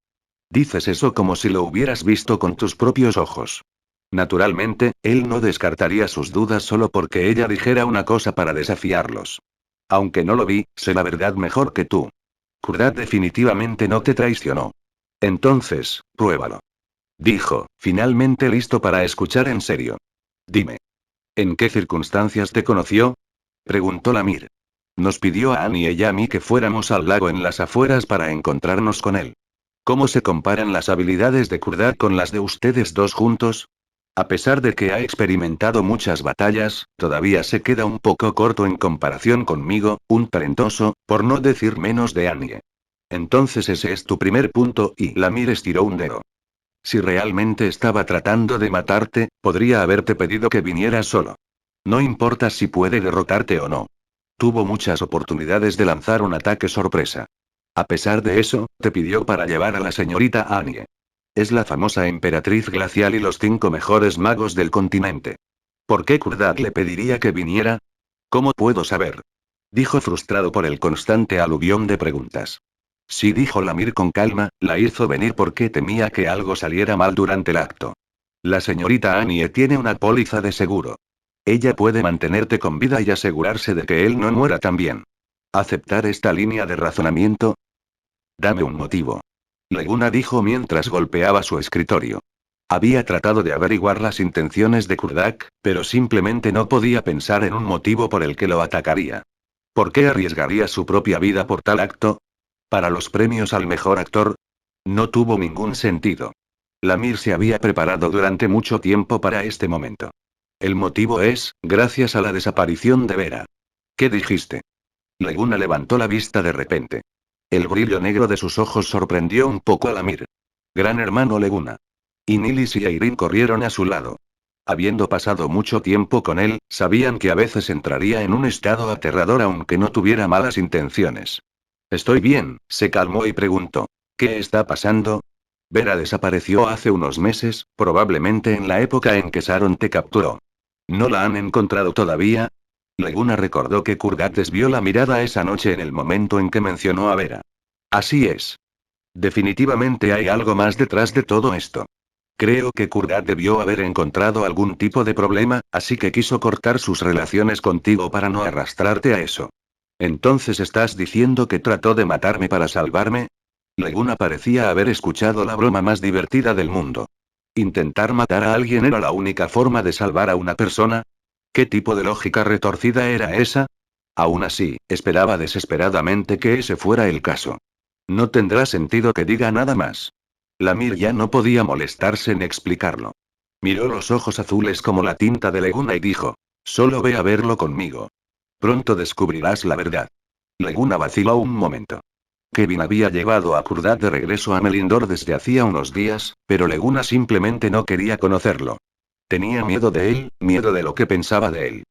Dices eso como si lo hubieras visto con tus propios ojos. Naturalmente, él no descartaría sus dudas solo porque ella dijera una cosa para desafiarlos. Aunque no lo vi, sé la verdad mejor que tú. Kurdak definitivamente no te traicionó. Entonces, pruébalo. Dijo, finalmente listo para escuchar en serio. Dime. ¿En qué circunstancias te conoció? Preguntó Lamir. Nos pidió a Annie y a mí que fuéramos al lago en las afueras para encontrarnos con él. ¿Cómo se comparan las habilidades de Kurdak con las de ustedes dos juntos? A pesar de que ha experimentado muchas batallas, todavía se queda un poco corto en comparación conmigo, un talentoso, por no decir menos de Annie. Entonces ese es tu primer punto, y Lamir estiró un dedo. Si realmente estaba tratando de matarte, podría haberte pedido que vinieras solo. No importa si puede derrotarte o no. Tuvo muchas oportunidades de lanzar un ataque sorpresa. A pesar de eso, te pidió para llevar a la señorita Annie. Es la famosa emperatriz glacial y los 5 mejores magos del continente. ¿Por qué Kurdak le pediría que viniera? ¿Cómo puedo saber? Dijo frustrado por el constante aluvión de preguntas. Sí, dijo Lamir con calma, la hizo venir porque temía que algo saliera mal durante el acto. La señorita Annie tiene una póliza de seguro. Ella puede mantenerte con vida y asegurarse de que él no muera también. ¿Aceptar esta línea de razonamiento? Dame un motivo. Leguna dijo mientras golpeaba su escritorio. Había tratado de averiguar las intenciones de Kurdak, pero simplemente no podía pensar en un motivo por el que lo atacaría. ¿Por qué arriesgaría su propia vida por tal acto? ¿Para los premios al mejor actor? No tuvo ningún sentido. Lamir se había preparado durante mucho tiempo para este momento. El motivo es, gracias a la desaparición de Vera. ¿Qué dijiste? Leguna levantó la vista de repente. El brillo negro de sus ojos sorprendió un poco a Lamir. Gran hermano Leguna. Y Nilis y Airin corrieron a su lado. Habiendo pasado mucho tiempo con él, sabían que a veces entraría en un estado aterrador aunque no tuviera malas intenciones. Estoy bien, se calmó y preguntó. ¿Qué está pasando? Vera desapareció hace unos meses, probablemente en la época en que Sharon te capturó. ¿No la han encontrado todavía? Leguna recordó que Kurgat desvió la mirada esa noche en el momento en que mencionó a Vera. Así es. Definitivamente hay algo más detrás de todo esto. Creo que Kurgat debió haber encontrado algún tipo de problema, así que quiso cortar sus relaciones contigo para no arrastrarte a eso. ¿Entonces estás diciendo que trató de matarme para salvarme? Leguna parecía haber escuchado la broma más divertida del mundo. ¿Intentar matar a alguien era la única forma de salvar a una persona? ¿Qué tipo de lógica retorcida era esa? Aún así, esperaba desesperadamente que ese fuera el caso. No tendrá sentido que diga nada más. Lamir ya no podía molestarse en explicarlo. Miró los ojos azules como la tinta de Leguna y dijo: solo ve a verlo conmigo. Pronto descubrirás la verdad. Leguna vaciló un momento. Kevin había llevado a Kurdat de regreso a Melindor desde hacía unos días, pero Leguna simplemente no quería conocerlo. Tenía miedo de él, miedo de lo que pensaba de él.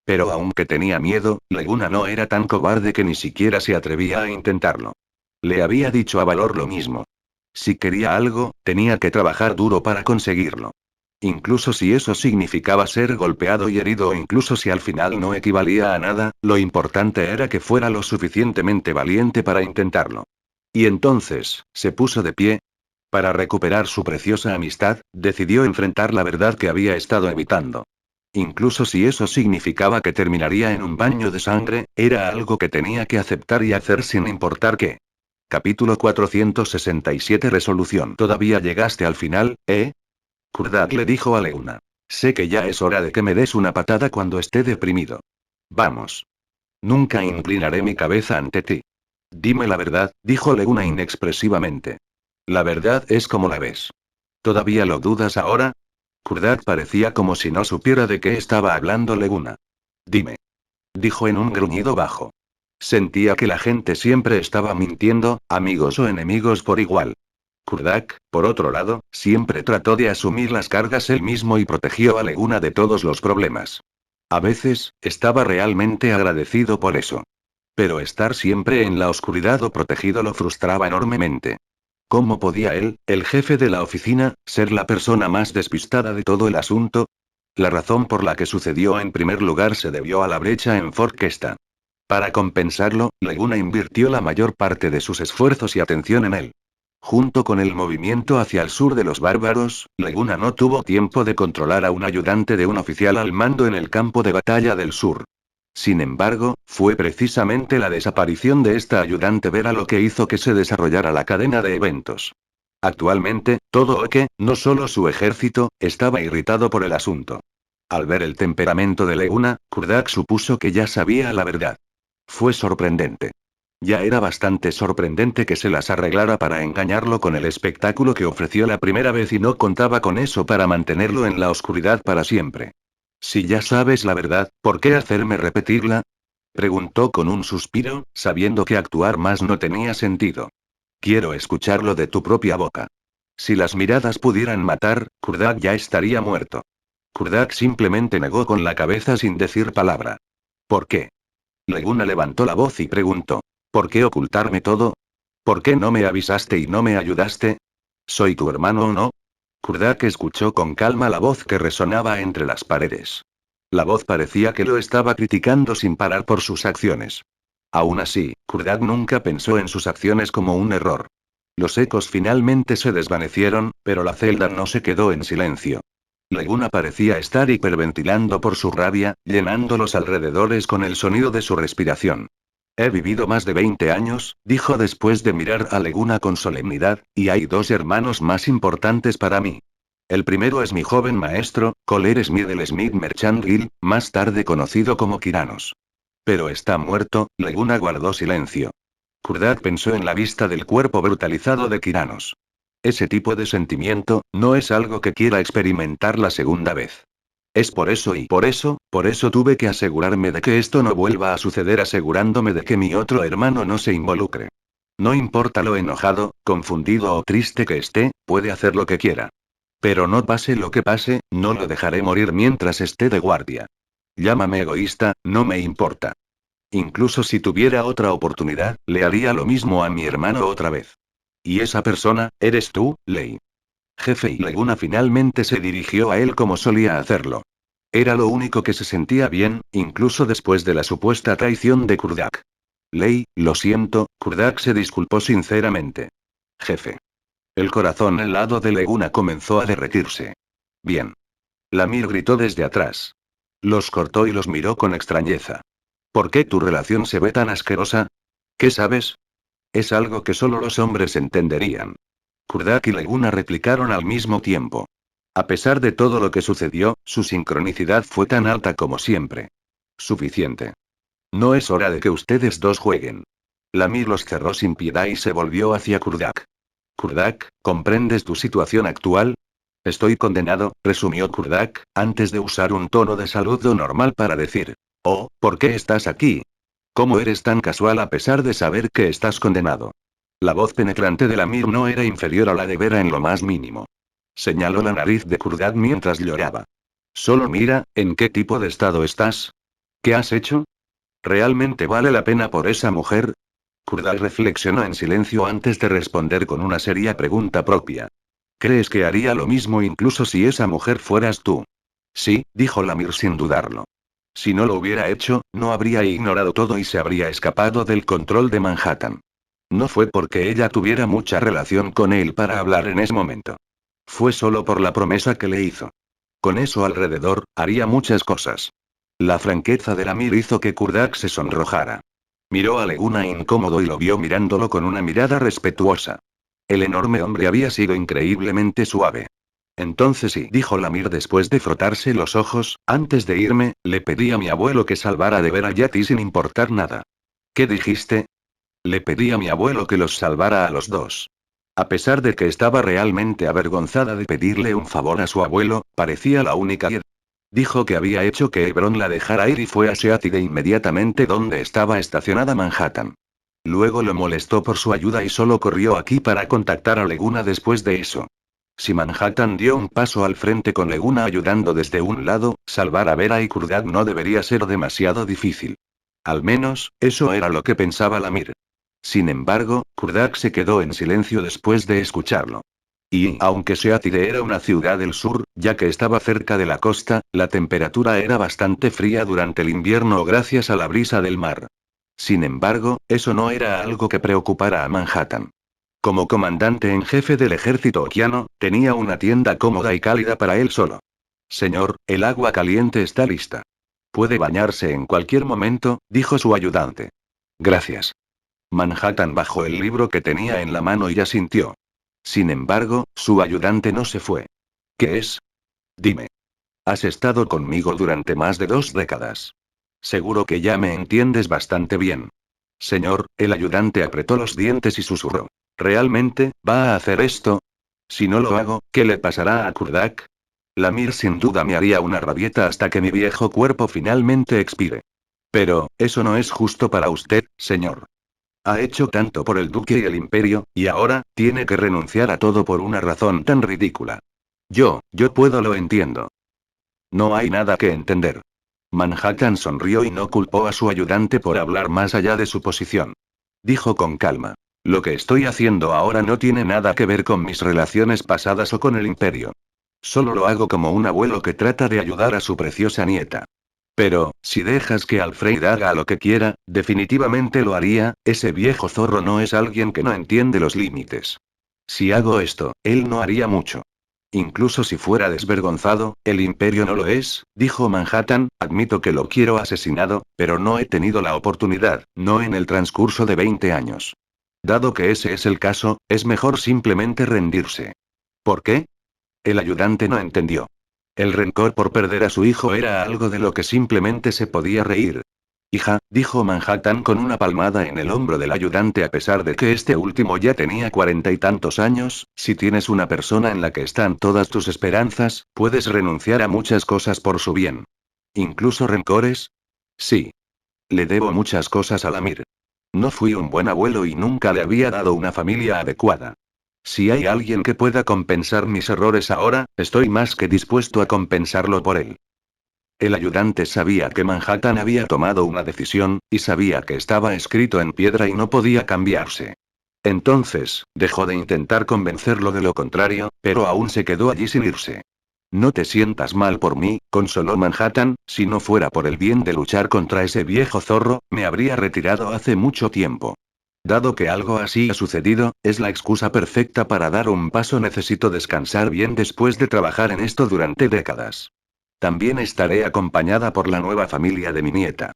Pero aunque tenía miedo, Leguna no era tan cobarde que ni siquiera se atrevía a intentarlo. Le había dicho a Valor lo mismo. Si quería algo, tenía que trabajar duro para conseguirlo. Incluso si eso significaba ser golpeado y herido o incluso si al final no equivalía a nada, lo importante era que fuera lo suficientemente valiente para intentarlo. Y entonces, se puso de pie. Para recuperar su preciosa amistad, decidió enfrentar la verdad que había estado evitando. Incluso si eso significaba que terminaría en un baño de sangre, era algo que tenía que aceptar y hacer sin importar qué. Capítulo 467 Resolución. ¿Todavía llegaste al final, eh? Kurdat le dijo a Leguna. Sé que ya es hora de que me des una patada cuando esté deprimido. Vamos. Nunca inclinaré mi cabeza ante ti. Dime la verdad, dijo Leguna inexpresivamente. La verdad es como la ves. ¿Todavía lo dudas ahora? Kurdat parecía como si no supiera de qué estaba hablando Leguna. Dime. Dijo en un gruñido bajo. Sentía que la gente siempre estaba mintiendo, amigos o enemigos por igual. Kurdak, por otro lado, siempre trató de asumir las cargas él mismo y protegió a Leguna de todos los problemas. A veces, estaba realmente agradecido por eso. Pero estar siempre en la oscuridad o protegido lo frustraba enormemente. ¿Cómo podía él, el jefe de la oficina, ser la persona más despistada de todo el asunto? La razón por la que sucedió en primer lugar se debió a la brecha en Forkesta. Para compensarlo, Leguna invirtió la mayor parte de sus esfuerzos y atención en él. Junto con el movimiento hacia el sur de los bárbaros, Leguna no tuvo tiempo de controlar a un ayudante de un oficial al mando en el campo de batalla del sur. Sin embargo, fue precisamente la desaparición de esta ayudante Vera lo que hizo que se desarrollara la cadena de eventos. Actualmente, todo Oke, no solo su ejército, estaba irritado por el asunto. Al ver el temperamento de Leguna, Kurdak supuso que ya sabía la verdad. Fue sorprendente. Ya era bastante sorprendente que se las arreglara para engañarlo con el espectáculo que ofreció la primera vez y no contaba con eso para mantenerlo en la oscuridad para siempre. Si ya sabes la verdad, ¿por qué hacerme repetirla? Preguntó con un suspiro, sabiendo que actuar más no tenía sentido. Quiero escucharlo de tu propia boca. Si las miradas pudieran matar, Kurdak ya estaría muerto. Kurdak simplemente negó con la cabeza sin decir palabra. ¿Por qué? Leguna levantó la voz y preguntó. ¿Por qué ocultarme todo? ¿Por qué no me avisaste y no me ayudaste? ¿Soy tu hermano o no? Kurdak escuchó con calma la voz que resonaba entre las paredes. La voz parecía que lo estaba criticando sin parar por sus acciones. Aún así, Kurdak nunca pensó en sus acciones como un error. Los ecos finalmente se desvanecieron, pero la celda no se quedó en silencio. Leguna parecía estar hiperventilando por su rabia, llenando los alrededores con el sonido de su respiración. He vivido más de 20 años, dijo después de mirar a Leguna con solemnidad, y hay dos hermanos más importantes para mí. El primero es mi joven maestro, Coler Smith del Smith Merchant Guild, más tarde conocido como Kiranos. Pero está muerto, Leguna guardó silencio. Kurdak pensó en la vista del cuerpo brutalizado de Kiranos. Ese tipo de sentimiento, no es algo que quiera experimentar la segunda vez. Es por eso y por eso tuve que asegurarme de que esto no vuelva a suceder asegurándome de que mi otro hermano no se involucre. No importa lo enojado, confundido o triste que esté, puede hacer lo que quiera. Pero no pase lo que pase, no lo dejaré morir mientras esté de guardia. Llámame egoísta, no me importa. Incluso si tuviera otra oportunidad, le haría lo mismo a mi hermano otra vez. Y esa persona, eres tú, Lei. Jefe y Leguna finalmente se dirigió a él como solía hacerlo. Era lo único que se sentía bien, incluso después de la supuesta traición de Kurdak. Lei, lo siento, Kurdak se disculpó sinceramente. Jefe. El corazón helado de Leguna comenzó a derretirse. Bien. Lamir gritó desde atrás. Los cortó y los miró con extrañeza. ¿Por qué tu relación se ve tan asquerosa? ¿Qué sabes? Es algo que solo los hombres entenderían. Kurdak y Leguna replicaron al mismo tiempo. A pesar de todo lo que sucedió, su sincronicidad fue tan alta como siempre. Suficiente. No es hora de que ustedes dos jueguen. Lamir los cerró sin piedad y se volvió hacia Kurdak. Kurdak, ¿comprendes tu situación actual? Estoy condenado, resumió Kurdak, antes de usar un tono de saludo normal para decir. Oh, ¿por qué estás aquí? ¿Cómo eres tan casual a pesar de saber que estás condenado? La voz penetrante de Lamir no era inferior a la de Vera en lo más mínimo. Señaló la nariz de Kurdak mientras lloraba. Solo mira, ¿en qué tipo de estado estás? ¿Qué has hecho? ¿Realmente vale la pena por esa mujer? Kurdak reflexionó en silencio antes de responder con una seria pregunta propia. ¿Crees que haría lo mismo incluso si esa mujer fueras tú? Sí, dijo Lamir sin dudarlo. Si no lo hubiera hecho, no habría ignorado todo y se habría escapado del control de Manhattan. No fue porque ella tuviera mucha relación con él para hablar en ese momento. Fue solo por la promesa que le hizo. Con eso alrededor, haría muchas cosas. La franqueza de Lamir hizo que Kurdak se sonrojara. Miró a Leguna incómodo y lo vio mirándolo con una mirada respetuosa. El enorme hombre había sido increíblemente suave. Entonces sí, dijo Lamir después de frotarse los ojos, antes de irme, le pedí a mi abuelo que salvara de ver a Yati sin importar nada. ¿Qué dijiste? Le pedí a mi abuelo que los salvara a los dos. A pesar de que estaba realmente avergonzada de pedirle un favor a su abuelo, parecía la única y dijo que había hecho que Hebron la dejara ir y fue a Seattle de inmediatamente donde estaba estacionada Manhattan. Luego lo molestó por su ayuda y solo corrió aquí para contactar a Leguna después de eso. Si Manhattan dio un paso al frente con Leguna ayudando desde un lado, salvar a Vera y Kurdak no debería ser demasiado difícil. Al menos, eso era lo que pensaba Lamir. Sin embargo, Kurdak se quedó en silencio después de escucharlo. Y, aunque Seattle era una ciudad del sur, ya que estaba cerca de la costa, la temperatura era bastante fría durante el invierno gracias a la brisa del mar. Sin embargo, eso no era algo que preocupara a Manhattan. Como comandante en jefe del ejército okiano, tenía una tienda cómoda y cálida para él solo. Señor, el agua caliente está lista. Puede bañarse en cualquier momento, dijo su ayudante. Gracias. Manhattan bajó el libro que tenía en la mano y asintió. Sin embargo, su ayudante no se fue. ¿Qué es? Dime. Has estado conmigo durante más de 2 décadas. Seguro que ya me entiendes bastante bien. Señor, el ayudante apretó los dientes y susurró. ¿Realmente, va a hacer esto? Si no lo hago, ¿qué le pasará a Kurdak? Lamir sin duda me haría una rabieta hasta que mi viejo cuerpo finalmente expire. Pero, eso no es justo para usted, señor. Ha hecho tanto por el duque y el imperio, y ahora, tiene que renunciar a todo por una razón tan ridícula. Yo puedo lo entiendo. No hay nada que entender. Manhattan sonrió y no culpó a su ayudante por hablar más allá de su posición. Dijo con calma. Lo que estoy haciendo ahora no tiene nada que ver con mis relaciones pasadas o con el imperio. Solo lo hago como un abuelo que trata de ayudar a su preciosa nieta. Pero, si dejas que Alfred haga lo que quiera, definitivamente lo haría, ese viejo zorro no es alguien que no entiende los límites. Si hago esto, él no haría mucho. Incluso si fuera desvergonzado, el imperio no lo es, dijo Manhattan, admito que lo quiero asesinado, pero no he tenido la oportunidad, no en el transcurso de 20 años. Dado que ese es el caso, es mejor simplemente rendirse. ¿Por qué? El ayudante no entendió. El rencor por perder a su hijo era algo de lo que simplemente se podía reír. Hija, dijo Manhattan con una palmada en el hombro del ayudante a pesar de que este último ya tenía 40 y tantos años, si tienes una persona en la que están todas tus esperanzas, puedes renunciar a muchas cosas por su bien. ¿Incluso rencores? Sí. Le debo muchas cosas a Lamir. No fui un buen abuelo y nunca le había dado una familia adecuada. Si hay alguien que pueda compensar mis errores ahora, estoy más que dispuesto a compensarlo por él. El ayudante sabía que Manhattan había tomado una decisión, y sabía que estaba escrito en piedra y no podía cambiarse. Entonces, dejó de intentar convencerlo de lo contrario, pero aún se quedó allí sin irse. No te sientas mal por mí, consoló Manhattan, si no fuera por el bien de luchar contra ese viejo zorro, me habría retirado hace mucho tiempo. Dado que algo así ha sucedido, es la excusa perfecta para dar un paso. Necesito descansar bien después de trabajar en esto durante décadas. También estaré acompañada por la nueva familia de mi nieta.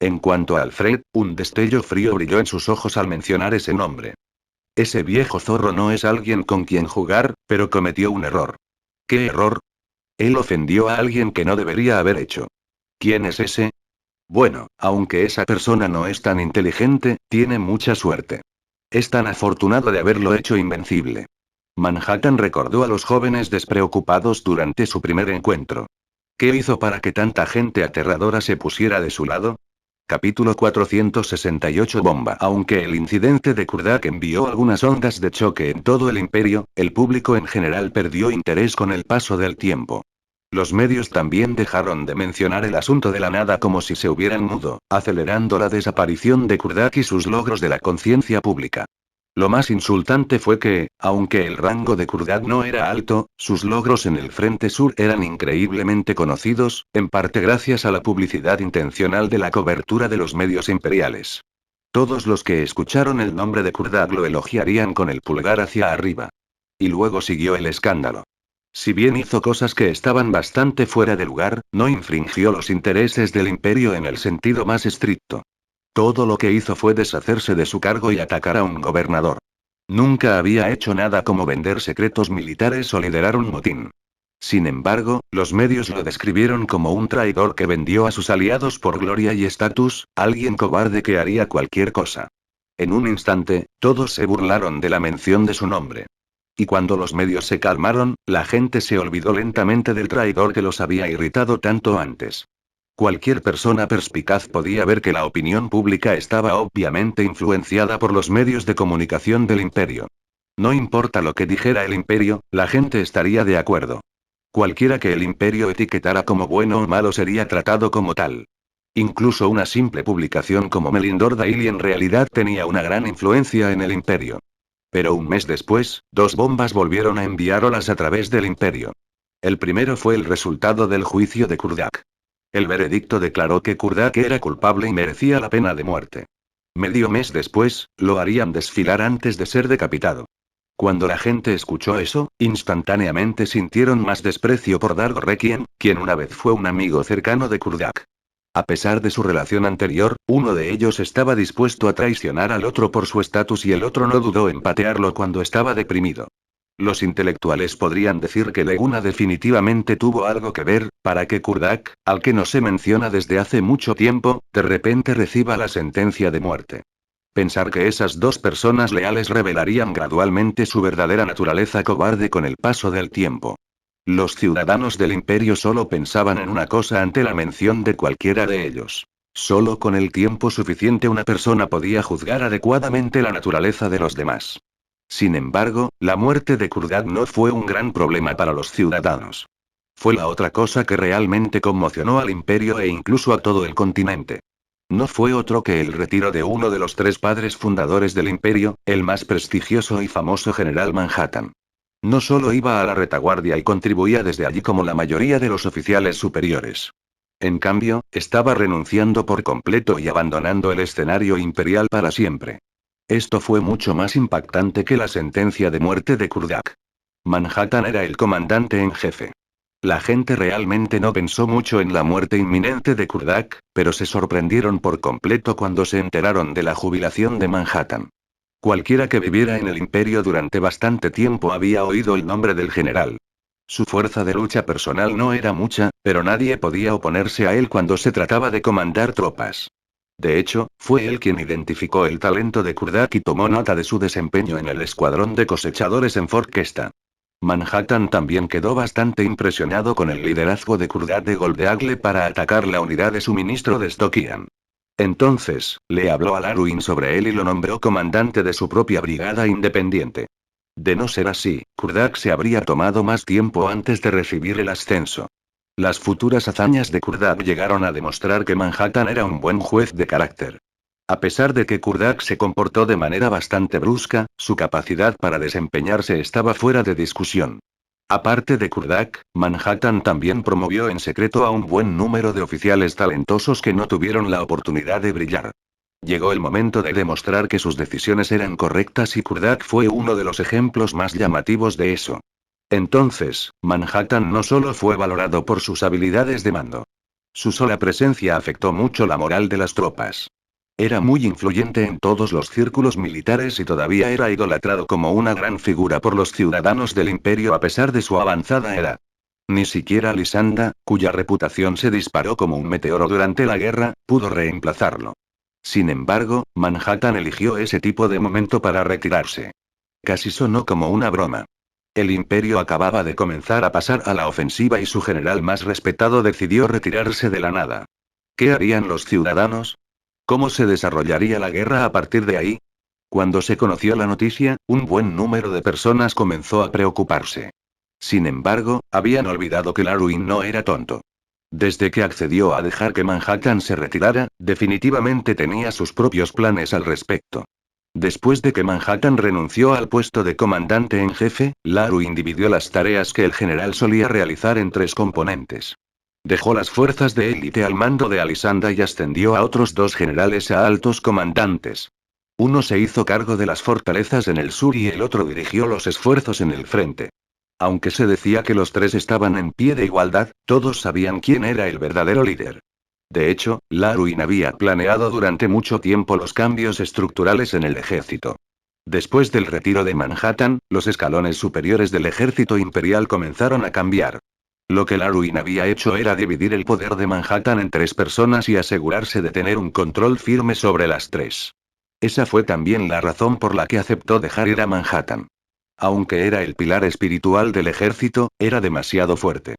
En cuanto a Alfred, un destello frío brilló en sus ojos al mencionar ese nombre. Ese viejo zorro no es alguien con quien jugar, pero cometió un error. ¿Qué error? Él ofendió a alguien que no debería haber hecho. ¿Quién es ese? Bueno, aunque esa persona no es tan inteligente, tiene mucha suerte. Es tan afortunado de haberlo hecho invencible. Manhattan recordó a los jóvenes despreocupados durante su primer encuentro. ¿Qué hizo para que tanta gente aterradora se pusiera de su lado? Capítulo 468 Bomba. Aunque el incidente de Kurdak envió algunas ondas de choque en todo el imperio, el público en general perdió interés con el paso del tiempo. Los medios también dejaron de mencionar el asunto de la nada como si se hubieran mudo, acelerando la desaparición de Kurdak y sus logros de la conciencia pública. Lo más insultante fue que, aunque el rango de Kurdak no era alto, sus logros en el Frente Sur eran increíblemente conocidos, en parte gracias a la publicidad intencional de la cobertura de los medios imperiales. Todos los que escucharon el nombre de Kurdak lo elogiarían con el pulgar hacia arriba. Y luego siguió el escándalo. Si bien hizo cosas que estaban bastante fuera de lugar, no infringió los intereses del imperio en el sentido más estricto. Todo lo que hizo fue deshacerse de su cargo y atacar a un gobernador. Nunca había hecho nada como vender secretos militares o liderar un motín. Sin embargo, los medios lo describieron como un traidor que vendió a sus aliados por gloria y estatus, alguien cobarde que haría cualquier cosa. En un instante, todos se burlaron de la mención de su nombre. Y cuando los medios se calmaron, la gente se olvidó lentamente del traidor que los había irritado tanto antes. Cualquier persona perspicaz podía ver que la opinión pública estaba obviamente influenciada por los medios de comunicación del imperio. No importa lo que dijera el imperio, la gente estaría de acuerdo. Cualquiera que el imperio etiquetara como bueno o malo sería tratado como tal. Incluso una simple publicación como Melindor Daily en realidad tenía una gran influencia en el imperio. Pero un mes después, dos bombas volvieron a enviar olas a través del imperio. El primero fue el resultado del juicio de Kurdak. El veredicto declaró que Kurdak era culpable y merecía la pena de muerte. Medio mes después, lo harían desfilar antes de ser decapitado. Cuando la gente escuchó eso, instantáneamente sintieron más desprecio por Dargo Requiem, quien una vez fue un amigo cercano de Kurdak. A pesar de su relación anterior, uno de ellos estaba dispuesto a traicionar al otro por su estatus y el otro no dudó en patearlo cuando estaba deprimido. Los intelectuales podrían decir que Leguna definitivamente tuvo algo que ver, para que Kurdak, al que no se menciona desde hace mucho tiempo, de repente reciba la sentencia de muerte. Pensar que esas dos personas leales revelarían gradualmente su verdadera naturaleza cobarde con el paso del tiempo. Los ciudadanos del imperio solo pensaban en una cosa ante la mención de cualquiera de ellos. Solo con el tiempo suficiente una persona podía juzgar adecuadamente la naturaleza de los demás. Sin embargo, la muerte de Kurdak no fue un gran problema para los ciudadanos. Fue la otra cosa que realmente conmocionó al imperio e incluso a todo el continente. No fue otro que el retiro de uno de los tres padres fundadores del imperio, el más prestigioso y famoso general Manhattan. No solo iba a la retaguardia y contribuía desde allí como la mayoría de los oficiales superiores. En cambio, estaba renunciando por completo y abandonando el escenario imperial para siempre. Esto fue mucho más impactante que la sentencia de muerte de Kurdak. Manhattan era el comandante en jefe. La gente realmente no pensó mucho en la muerte inminente de Kurdak, pero se sorprendieron por completo cuando se enteraron de la jubilación de Manhattan. Cualquiera que viviera en el imperio durante bastante tiempo había oído el nombre del general. Su fuerza de lucha personal no era mucha, pero nadie podía oponerse a él cuando se trataba de comandar tropas. De hecho, fue él quien identificó el talento de Kurdak y tomó nota de su desempeño en el escuadrón de cosechadores en Fort Kesta. Manhattan también quedó bastante impresionado con el liderazgo de Kurdak de Goldeagle para atacar la unidad de suministro de Stokian. Entonces, le habló a Laruin sobre él y lo nombró comandante de su propia brigada independiente. De no ser así, Kurdak se habría tomado más tiempo antes de recibir el ascenso. Las futuras hazañas de Kurdak llegaron a demostrar que Manhattan era un buen juez de carácter. A pesar de que Kurdak se comportó de manera bastante brusca, su capacidad para desempeñarse estaba fuera de discusión. Aparte de Kurdak, Manhattan también promovió en secreto a un buen número de oficiales talentosos que no tuvieron la oportunidad de brillar. Llegó el momento de demostrar que sus decisiones eran correctas y Kurdak fue uno de los ejemplos más llamativos de eso. Entonces, Manhattan no solo fue valorado por sus habilidades de mando. Su sola presencia afectó mucho la moral de las tropas. Era muy influyente en todos los círculos militares y todavía era idolatrado como una gran figura por los ciudadanos del imperio a pesar de su avanzada edad. Ni siquiera Lysanda, cuya reputación se disparó como un meteoro durante la guerra, pudo reemplazarlo. Sin embargo, Manhattan eligió ese tipo de momento para retirarse. Casi sonó como una broma. El imperio acababa de comenzar a pasar a la ofensiva y su general más respetado decidió retirarse de la nada. ¿Qué harían los ciudadanos? ¿Cómo se desarrollaría la guerra a partir de ahí? Cuando se conoció la noticia, un buen número de personas comenzó a preocuparse. Sin embargo, habían olvidado que Laruin no era tonto. Desde que accedió a dejar que Manhattan se retirara, definitivamente tenía sus propios planes al respecto. Después de que Manhattan renunció al puesto de comandante en jefe, Laruin dividió las tareas que el general solía realizar en 3 componentes. Dejó las fuerzas de élite al mando de Alisanda y ascendió a otros 2 generales a altos comandantes. Uno se hizo cargo de las fortalezas en el sur y el otro dirigió los esfuerzos en el frente. Aunque se decía que los 3 estaban en pie de igualdad, todos sabían quién era el verdadero líder. De hecho, Laruin había planeado durante mucho tiempo los cambios estructurales en el ejército. Después del retiro de Manhattan, los escalones superiores del ejército imperial comenzaron a cambiar. Lo que Laruin había hecho era dividir el poder de Manhattan en 3 personas y asegurarse de tener un control firme sobre las 3. Esa fue también la razón por la que aceptó dejar ir a Manhattan. Aunque era el pilar espiritual del ejército, era demasiado fuerte.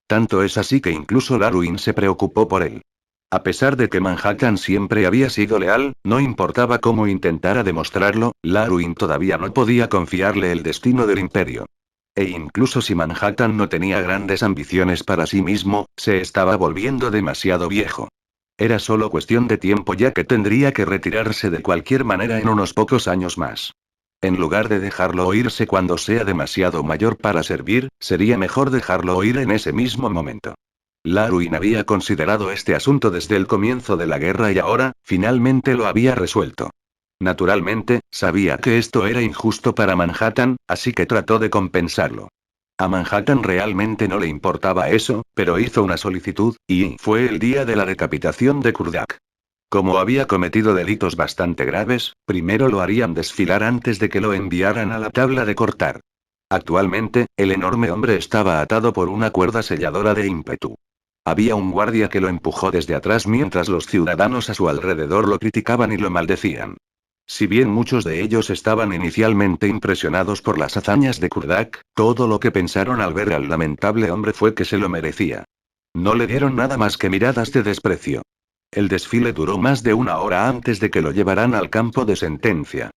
Tanto es así que incluso Laruin se preocupó por él. A pesar de que Manhattan siempre había sido leal, no importaba cómo intentara demostrarlo, Laruin todavía no podía confiarle el destino del imperio. E incluso si Manhattan no tenía grandes ambiciones para sí mismo, se estaba volviendo demasiado viejo. Era solo cuestión de tiempo ya que tendría que retirarse de cualquier manera en unos pocos años más. En lugar de dejarlo irse cuando sea demasiado mayor para servir, sería mejor dejarlo ir en ese mismo momento. Laruin había considerado este asunto desde el comienzo de la guerra y ahora, finalmente lo había resuelto. Naturalmente, sabía que esto era injusto para Manhattan, así que trató de compensarlo. A Manhattan realmente no le importaba eso, pero hizo una solicitud, y fue el día de la decapitación de Kurdak. Como había cometido delitos bastante graves, primero lo harían desfilar antes de que lo enviaran a la tabla de cortar. Actualmente, el enorme hombre estaba atado por una cuerda selladora de ímpetu. Había un guardia que lo empujó desde atrás mientras los ciudadanos a su alrededor lo criticaban y lo maldecían. Si bien muchos de ellos estaban inicialmente impresionados por las hazañas de Kurdak, todo lo que pensaron al ver al lamentable hombre fue que se lo merecía. No le dieron nada más que miradas de desprecio. El desfile duró más de 1 hora antes de que lo llevaran al campo de sentencia.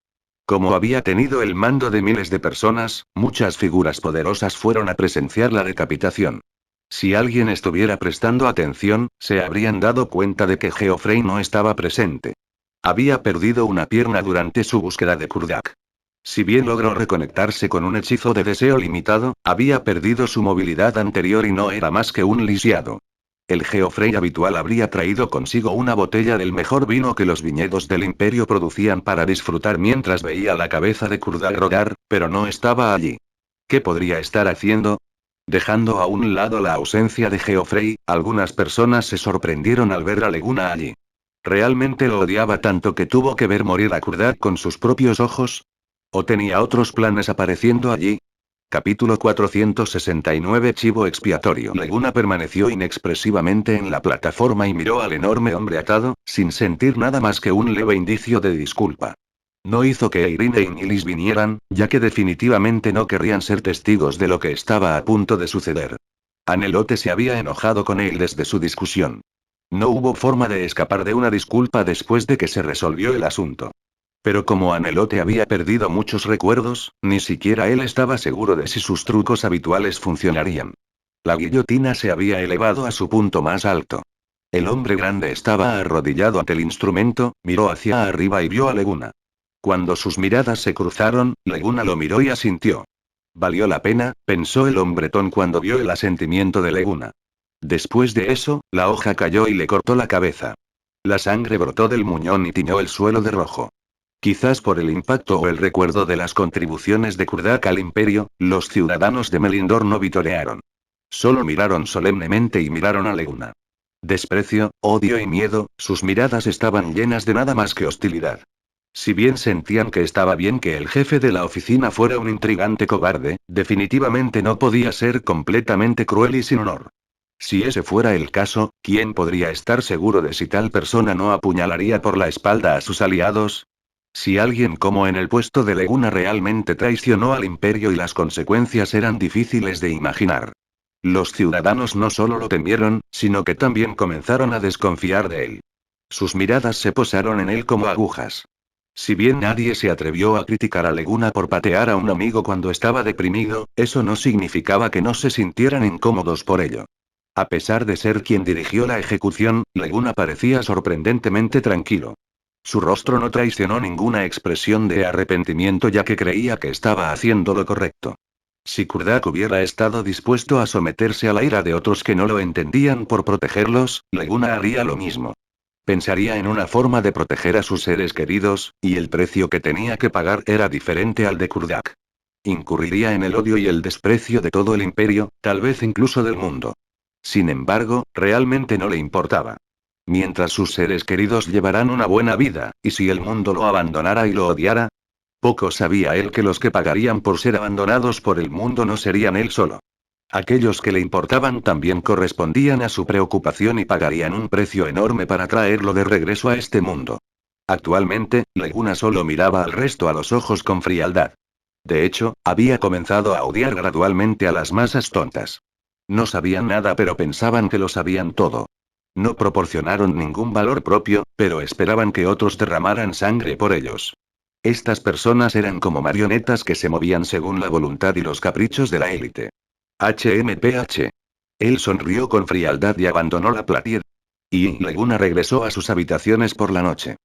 Como había tenido el mando de miles de personas, muchas figuras poderosas fueron a presenciar la decapitación. Si alguien estuviera prestando atención, se habrían dado cuenta de que Geoffrey no estaba presente. Había perdido una pierna durante su búsqueda de Kurdak. Si bien logró reconectarse con un hechizo de deseo limitado, había perdido su movilidad anterior y no era más que un lisiado. El Geoffrey habitual habría traído consigo una botella del mejor vino que los viñedos del imperio producían para disfrutar mientras veía la cabeza de Kurdak rodar, pero no estaba allí. ¿Qué podría estar haciendo? Dejando a un lado la ausencia de Geoffrey, algunas personas se sorprendieron al ver a Leguna allí. ¿Realmente lo odiaba tanto que tuvo que ver morir a Kurdak con sus propios ojos? ¿O tenía otros planes apareciendo allí? Capítulo 469 Chivo expiatorio. Leguna permaneció inexpresivamente en la plataforma y miró al enorme hombre atado, sin sentir nada más que un leve indicio de disculpa. No hizo que Irene y Nilis vinieran, ya que definitivamente no querrían ser testigos de lo que estaba a punto de suceder. Anelote se había enojado con él desde su discusión. No hubo forma de escapar de una disculpa después de que se resolvió el asunto. Pero como Anelote había perdido muchos recuerdos, ni siquiera él estaba seguro de si sus trucos habituales funcionarían. La guillotina se había elevado a su punto más alto. El hombre grande estaba arrodillado ante el instrumento, miró hacia arriba y vio a Leguna. Cuando sus miradas se cruzaron, Leguna lo miró y asintió. Valió la pena, pensó el hombretón cuando vio el asentimiento de Leguna. Después de eso, la hoja cayó y le cortó la cabeza. La sangre brotó del muñón y tiñó el suelo de rojo. Quizás por el impacto o el recuerdo de las contribuciones de Kurdak al imperio, los ciudadanos de Melindor no vitorearon. Solo miraron solemnemente y miraron a Leguna. Desprecio, odio y miedo, sus miradas estaban llenas de nada más que hostilidad. Si bien sentían que estaba bien que el jefe de la oficina fuera un intrigante cobarde, definitivamente no podía ser completamente cruel y sin honor. Si ese fuera el caso, ¿quién podría estar seguro de si tal persona no apuñalaría por la espalda a sus aliados? Si alguien como en el puesto de Leguna realmente traicionó al imperio y las consecuencias eran difíciles de imaginar. Los ciudadanos no solo lo temieron, sino que también comenzaron a desconfiar de él. Sus miradas se posaron en él como agujas. Si bien nadie se atrevió a criticar a Leguna por patear a un amigo cuando estaba deprimido, eso no significaba que no se sintieran incómodos por ello. A pesar de ser quien dirigió la ejecución, Leguna parecía sorprendentemente tranquilo. Su rostro no traicionó ninguna expresión de arrepentimiento ya que creía que estaba haciendo lo correcto. Si Kurdak hubiera estado dispuesto a someterse a la ira de otros que no lo entendían por protegerlos, Leguna haría lo mismo. Pensaría en una forma de proteger a sus seres queridos, y el precio que tenía que pagar era diferente al de Kurdak. Incurriría en el odio y el desprecio de todo el imperio, tal vez incluso del mundo. Sin embargo, realmente no le importaba. Mientras sus seres queridos llevarán una buena vida, y si el mundo lo abandonara y lo odiara. Poco sabía él que los que pagarían por ser abandonados por el mundo no serían él solo. Aquellos que le importaban también correspondían a su preocupación y pagarían un precio enorme para traerlo de regreso a este mundo. Actualmente, Leguna solo miraba al resto a los ojos con frialdad. De hecho, había comenzado a odiar gradualmente a las masas tontas. No sabían nada pero pensaban que lo sabían todo. No proporcionaron ningún valor propio, pero esperaban que otros derramaran sangre por ellos. Estas personas eran como marionetas que se movían según la voluntad y los caprichos de la élite. HMPH. Él sonrió con frialdad y abandonó la platier. Y Leguna regresó a sus habitaciones por la noche.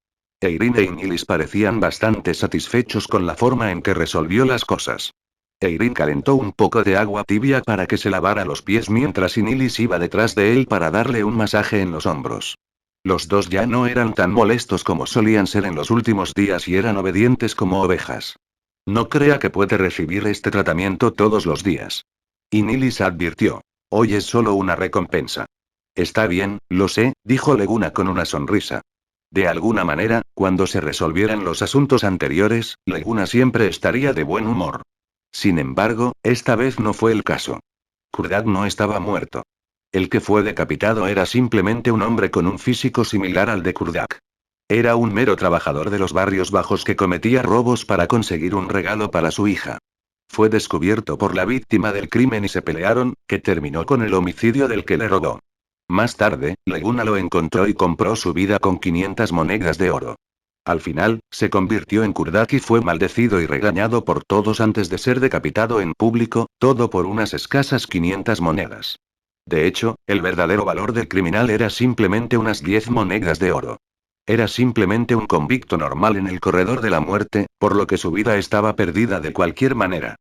Irene y Nilis parecían bastante satisfechos con la forma en que resolvió las cosas. Irene calentó un poco de agua tibia para que se lavara los pies mientras Nilis iba detrás de él para darle un masaje en los hombros. Los dos ya no eran tan molestos como solían ser en los últimos días y eran obedientes como ovejas. No crea que puede recibir este tratamiento todos los días. Y Nilis advirtió. Hoy es solo una recompensa. Está bien, lo sé, dijo Leguna con una sonrisa. De alguna manera, cuando se resolvieran los asuntos anteriores, Leguna siempre estaría de buen humor. Sin embargo, esta vez no fue el caso. Kurdak no estaba muerto. El que fue decapitado era simplemente un hombre con un físico similar al de Kurdak. Era un mero trabajador de los barrios bajos que cometía robos para conseguir un regalo para su hija. Fue descubierto por la víctima del crimen y se pelearon, que terminó con el homicidio del que le robó. Más tarde, Leguna lo encontró y compró su vida con 500 monedas de oro. Al final, se convirtió en Kurdak y fue maldecido y regañado por todos antes de ser decapitado en público, todo por unas escasas 500 monedas. De hecho, el verdadero valor del criminal era simplemente unas 10 monedas de oro. Era simplemente un convicto normal en el corredor de la muerte, por lo que su vida estaba perdida de cualquier manera.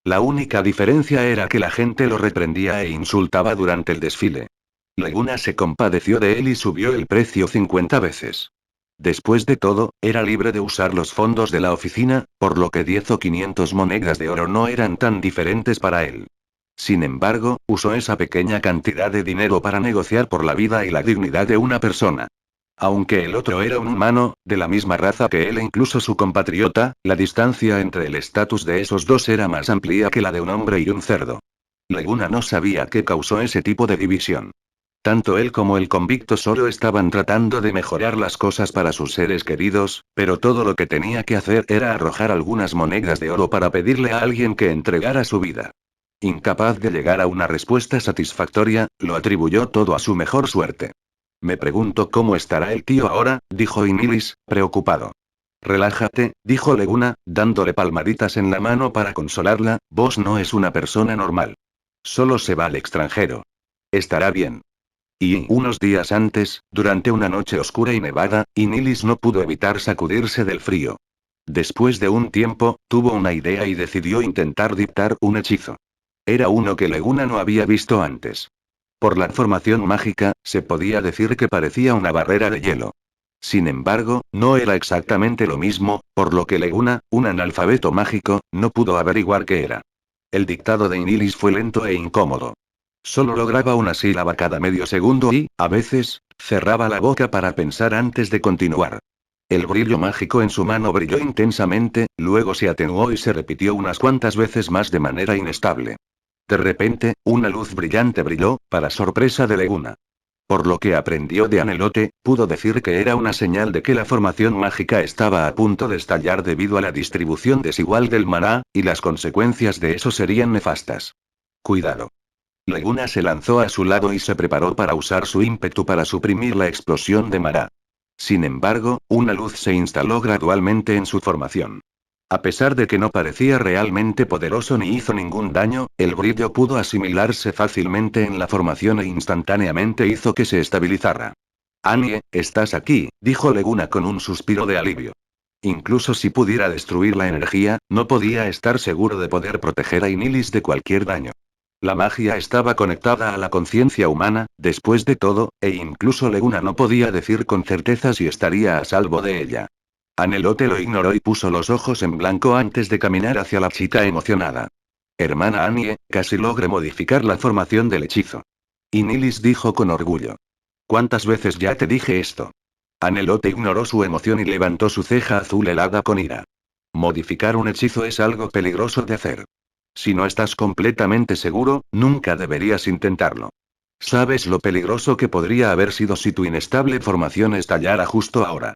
La única diferencia era que la gente lo reprendía e insultaba durante el desfile. Leguna se compadeció de él y subió el precio 50 veces. Después de todo, era libre de usar los fondos de la oficina, por lo que 10 o 500 monedas de oro no eran tan diferentes para él. Sin embargo, usó esa pequeña cantidad de dinero para negociar por la vida y la dignidad de una persona. Aunque el otro era un humano, de la misma raza que él e incluso su compatriota, la distancia entre el estatus de esos dos era más amplia que la de un hombre y un cerdo. Leguna no sabía qué causó ese tipo de división. Tanto él como el convicto solo estaban tratando de mejorar las cosas para sus seres queridos, pero todo lo que tenía que hacer era arrojar algunas monedas de oro para pedirle a alguien que entregara su vida. Incapaz de llegar a una respuesta satisfactoria, lo atribuyó todo a su mejor suerte. Me pregunto cómo estará el tío ahora, dijo Inilis, preocupado. Relájate, dijo Leguna, dándole palmaditas en la mano para consolarla, vos no es una persona normal. Solo se va al extranjero. Estará bien. Y unos días antes, durante una noche oscura y nevada, Inilis no pudo evitar sacudirse del frío. Después de un tiempo, tuvo una idea y decidió intentar dictar un hechizo. Era uno que Leguna no había visto antes. Por la formación mágica, se podía decir que parecía una barrera de hielo. Sin embargo, no era exactamente lo mismo, por lo que Leguna, un analfabeto mágico, no pudo averiguar qué era. El dictado de Inilis fue lento e incómodo. Solo lograba una sílaba cada medio segundo y, a veces, cerraba la boca para pensar antes de continuar. El brillo mágico en su mano brilló intensamente, luego se atenuó y se repitió unas cuantas veces más de manera inestable. De repente, una luz brillante brilló, para sorpresa de Leguna. Por lo que aprendió de Anelote, pudo decir que era una señal de que la formación mágica estaba a punto de estallar debido a la distribución desigual del maná, y las consecuencias de eso serían nefastas. Cuidado. Leguna se lanzó a su lado y se preparó para usar su ímpetu para suprimir la explosión de Mará. Sin embargo, una luz se instaló gradualmente en su formación. A pesar de que no parecía realmente poderoso ni hizo ningún daño, el brillo pudo asimilarse fácilmente en la formación e instantáneamente hizo que se estabilizara. Anie, estás aquí, dijo Leguna con un suspiro de alivio. Incluso si pudiera destruir la energía, no podía estar seguro de poder proteger a Inilis de cualquier daño. La magia estaba conectada a la conciencia humana, después de todo, e incluso Leguna no podía decir con certeza si estaría a salvo de ella. Anelote lo ignoró y puso los ojos en blanco antes de caminar hacia la chica emocionada. Hermana Anie, casi logré modificar la formación del hechizo. Inilis dijo con orgullo. ¿Cuántas veces ya te dije esto? Anelote ignoró su emoción y levantó su ceja azul helada con ira. Modificar un hechizo es algo peligroso de hacer. Si no estás completamente seguro, nunca deberías intentarlo. ¿Sabes lo peligroso que podría haber sido si tu inestable formación estallara justo ahora?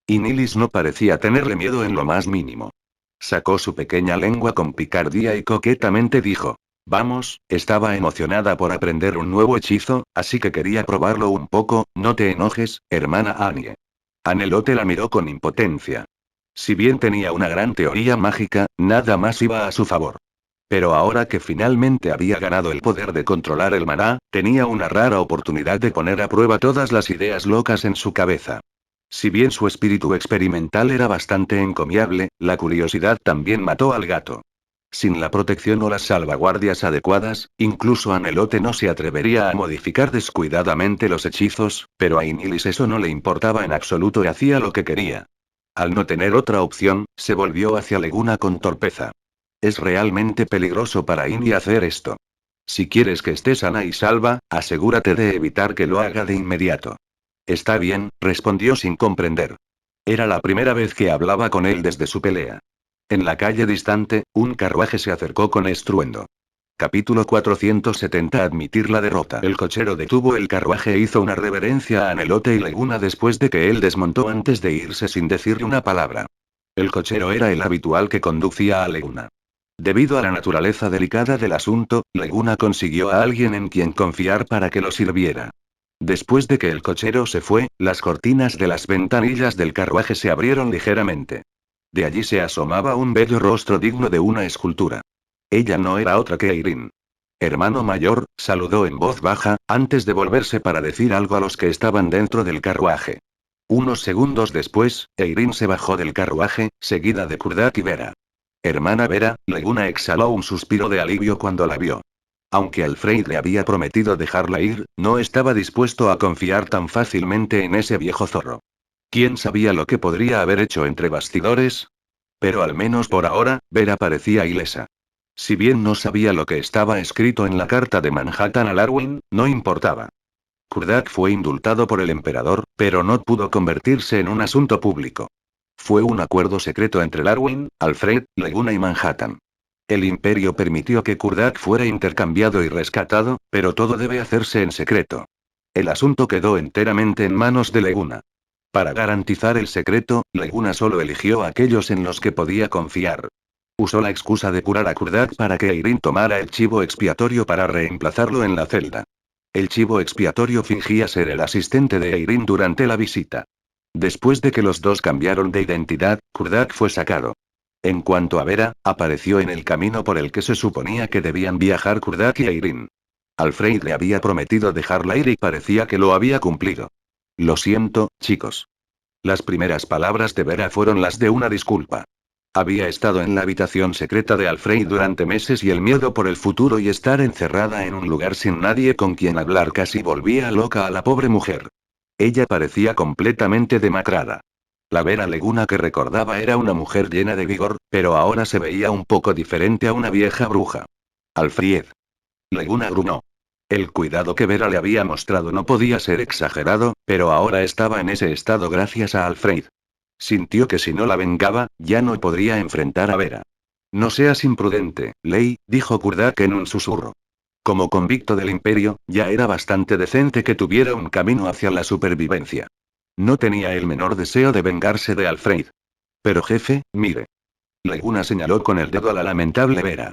Inilis no parecía tenerle miedo en lo más mínimo. Sacó su pequeña lengua con picardía y coquetamente dijo. Vamos, estaba emocionada por aprender un nuevo hechizo, así que quería probarlo un poco, no te enojes, hermana Anie. Anelote la miró con impotencia. Si bien tenía una gran teoría mágica, nada más iba a su favor. Pero ahora que finalmente había ganado el poder de controlar el maná, tenía una rara oportunidad de poner a prueba todas las ideas locas en su cabeza. Si bien su espíritu experimental era bastante encomiable, la curiosidad también mató al gato. Sin la protección o las salvaguardias adecuadas, incluso Anelote no se atrevería a modificar descuidadamente los hechizos, pero a Inilis eso no le importaba en absoluto y hacía lo que quería. Al no tener otra opción, se volvió hacia Leguna con torpeza. Es realmente peligroso para Ini hacer esto. Si quieres que esté sana y salva, asegúrate de evitar que lo haga de inmediato. Está bien, respondió sin comprender. Era la primera vez que hablaba con él desde su pelea. En la calle distante, un carruaje se acercó con estruendo. Capítulo 470 Admitir la derrota. El cochero detuvo el carruaje e hizo una reverencia a Anelote y Leguna después de que él desmontó antes de irse sin decirle una palabra. El cochero era el habitual que conducía a Leguna. Debido a la naturaleza delicada del asunto, Leguna consiguió a alguien en quien confiar para que lo sirviera. Después de que el cochero se fue, las cortinas de las ventanillas del carruaje se abrieron ligeramente. De allí se asomaba un bello rostro digno de una escultura. Ella no era otra que Eirin. Hermano mayor, saludó en voz baja, antes de volverse para decir algo a los que estaban dentro del carruaje. Unos segundos después, Eirin se bajó del carruaje, seguida de Kurdak y Vera. Hermana Vera, Leguna exhaló un suspiro de alivio cuando la vio. Aunque Alfred le había prometido dejarla ir, no estaba dispuesto a confiar tan fácilmente en ese viejo zorro. ¿Quién sabía lo que podría haber hecho entre bastidores? Pero al menos por ahora, Vera parecía ilesa. Si bien no sabía lo que estaba escrito en la carta de Manhattan a Larwin, no importaba. Kurdak fue indultado por el emperador, Pero no pudo convertirse en un asunto público. Fue un acuerdo secreto entre Larwin, Alfred, Leguna y Manhattan. El Imperio permitió que Kurdak fuera intercambiado y rescatado, pero todo debe hacerse en secreto. El asunto quedó enteramente en manos de Leguna. Para garantizar el secreto, Leguna solo eligió a aquellos en los que podía confiar. Usó la excusa de curar a Kurdak para que Irene tomara el chivo expiatorio para reemplazarlo en la celda. El chivo expiatorio fingía ser el asistente de Irene durante la visita. Después de que los dos cambiaron de identidad, Kurdak fue sacado. En cuanto a Vera, apareció en el camino por el que se suponía que debían viajar Kurdak y Irene. Alfred le había prometido dejarla ir y parecía que lo había cumplido. Lo siento, chicos. Las primeras palabras de Vera fueron las de una disculpa. Había estado en la habitación secreta de Alfred durante meses y el miedo por el futuro y estar encerrada en un lugar sin nadie con quien hablar casi volvía loca a la pobre mujer. Ella parecía completamente demacrada. La Vera Leguna que recordaba era una mujer llena de vigor, pero ahora se veía un poco diferente a una vieja bruja. Alfred. Leguna gruñó. El cuidado que Vera le había mostrado no podía ser exagerado, pero ahora estaba en ese estado gracias a Alfred. Sintió que si no la vengaba, ya no podría enfrentar a Vera. No seas imprudente, Ley, dijo Kurdak en un susurro. Como convicto del Imperio, ya era bastante decente que tuviera un camino hacia la supervivencia. No tenía el menor deseo de vengarse de Alfred. Pero jefe, mire. Leguna señaló con el dedo a la lamentable Vera.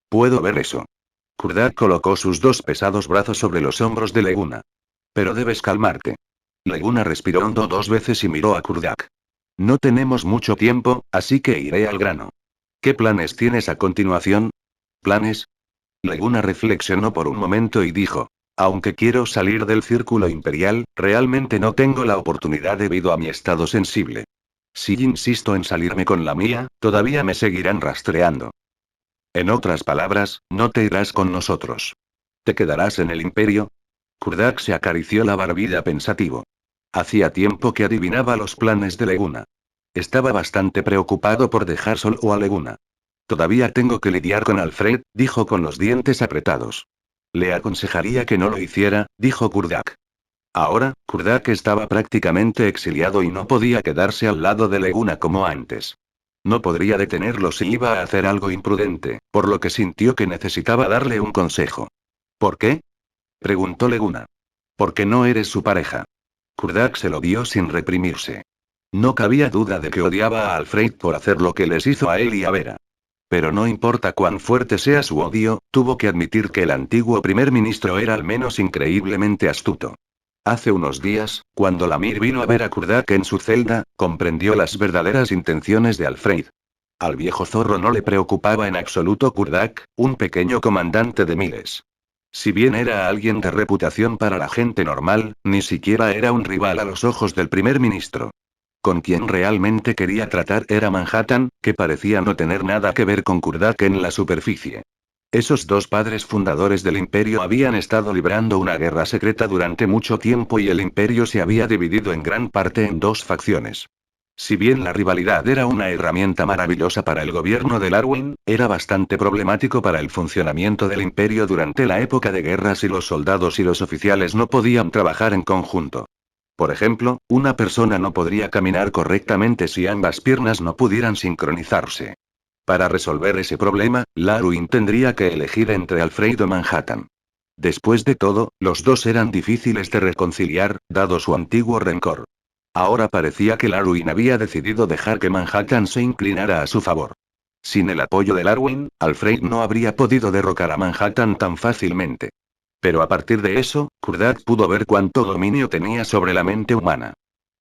Puedo ver eso. Kurdak colocó sus dos pesados brazos sobre los hombros de Leguna. Pero debes calmarte. Leguna respiró hondo 2 veces y miró a Kurdak. No tenemos mucho tiempo, así que iré al grano. ¿Qué planes tienes a continuación? ¿Planes? Leguna reflexionó por un momento y dijo. Aunque quiero salir del círculo imperial, realmente no tengo la oportunidad debido a mi estado sensible. Si insisto en salirme con la mía, todavía me seguirán rastreando. En otras palabras, no te irás con nosotros. ¿Te quedarás en el imperio? Kurdak se acarició la barbilla pensativo. Hacía tiempo que adivinaba los planes de Leguna. Estaba bastante preocupado por dejar solo a Leguna. Todavía tengo que lidiar con Alfred, dijo con los dientes apretados. Le aconsejaría que no lo hiciera, dijo Kurdak. Ahora, Kurdak estaba prácticamente exiliado y no podía quedarse al lado de Leguna como antes. No podría detenerlo si iba a hacer algo imprudente, por lo que sintió que necesitaba darle un consejo. ¿Por qué? Preguntó Leguna. Porque no eres su pareja. Kurdak se lo dio sin reprimirse. No cabía duda de que odiaba a Alfred por hacer lo que les hizo a él y a Vera. Pero no importa cuán fuerte sea su odio, tuvo que admitir que el antiguo primer ministro era al menos increíblemente astuto. Hace unos días, cuando Lamir vino a ver a Kurdak en su celda, comprendió las verdaderas intenciones de Alfred. Al viejo zorro no le preocupaba en absoluto Kurdak, un pequeño comandante de miles. Si bien era alguien de reputación para la gente normal, ni siquiera era un rival a los ojos del primer ministro. Con quien realmente quería tratar era Manhattan, que parecía no tener nada que ver con Kurdak en la superficie. Esos dos padres fundadores del imperio habían estado librando una guerra secreta durante mucho tiempo y el imperio se había dividido en gran parte en dos facciones. Si bien la rivalidad era una herramienta maravillosa para el gobierno de Larwin, era bastante problemático para el funcionamiento del imperio durante la época de guerra si los soldados y los oficiales no podían trabajar en conjunto. Por ejemplo, una persona no podría caminar correctamente si ambas piernas no pudieran sincronizarse. Para resolver ese problema, Larwin tendría que elegir entre Alfred o Manhattan. Después de todo, los dos eran difíciles de reconciliar, dado su antiguo rencor. Ahora parecía que Larwin había decidido dejar que Manhattan se inclinara a su favor. Sin el apoyo de Larwin, Alfred no habría podido derrocar a Manhattan tan fácilmente. Pero a partir de eso, Kurdak pudo ver cuánto dominio tenía sobre la mente humana.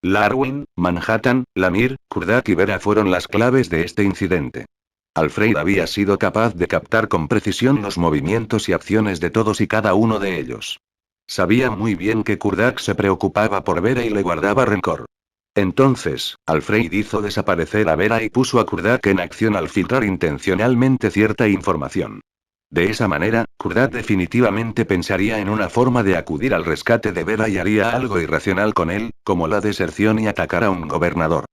Larwin, Manhattan, Lamir, Kurdak y Vera fueron las claves de este incidente. Alfred había sido capaz de captar con precisión los movimientos y acciones de todos y cada uno de ellos. Sabía muy bien que Kurdak se preocupaba por Vera y le guardaba rencor. Entonces, Alfred hizo desaparecer a Vera y puso a Kurdak en acción al filtrar intencionalmente cierta información. De esa manera, Kurdak definitivamente pensaría en una forma de acudir al rescate de Vera y haría algo irracional con él, como la deserción y atacar a un gobernador.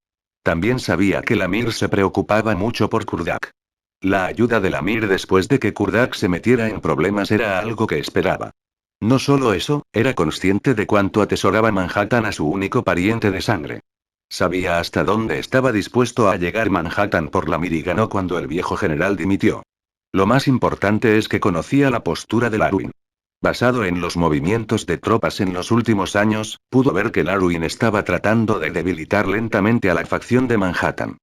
También sabía que Lamir se preocupaba mucho por Kurdak. La ayuda de Lamir después de que Kurdak se metiera en problemas era algo que esperaba. No solo eso, era consciente de cuánto atesoraba Manhattan a su único pariente de sangre. Sabía hasta dónde estaba dispuesto a llegar Manhattan por la mira y ganó cuando el viejo general dimitió. Lo más importante es que conocía la postura de Larwin. Basado en los movimientos de tropas en los últimos años, pudo ver que Larwin estaba tratando de debilitar lentamente a la facción de Manhattan.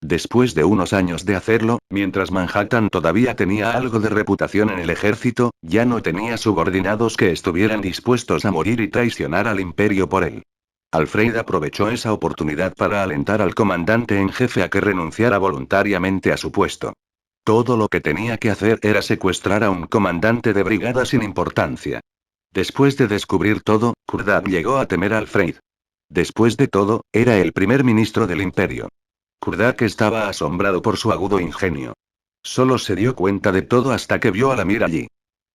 Después de unos años de hacerlo, mientras Manhattan todavía tenía algo de reputación en el ejército, ya no tenía subordinados que estuvieran dispuestos a morir y traicionar al imperio por él. Alfred aprovechó esa oportunidad para alentar al comandante en jefe a que renunciara voluntariamente a su puesto. Todo lo que tenía que hacer era secuestrar a un comandante de brigada sin importancia. Después de descubrir todo, Kurdak llegó a temer a Alfred. Después de todo, era el primer ministro del imperio. Kurdak estaba asombrado por su agudo ingenio. Solo se dio cuenta de todo hasta que vio a Lamir allí.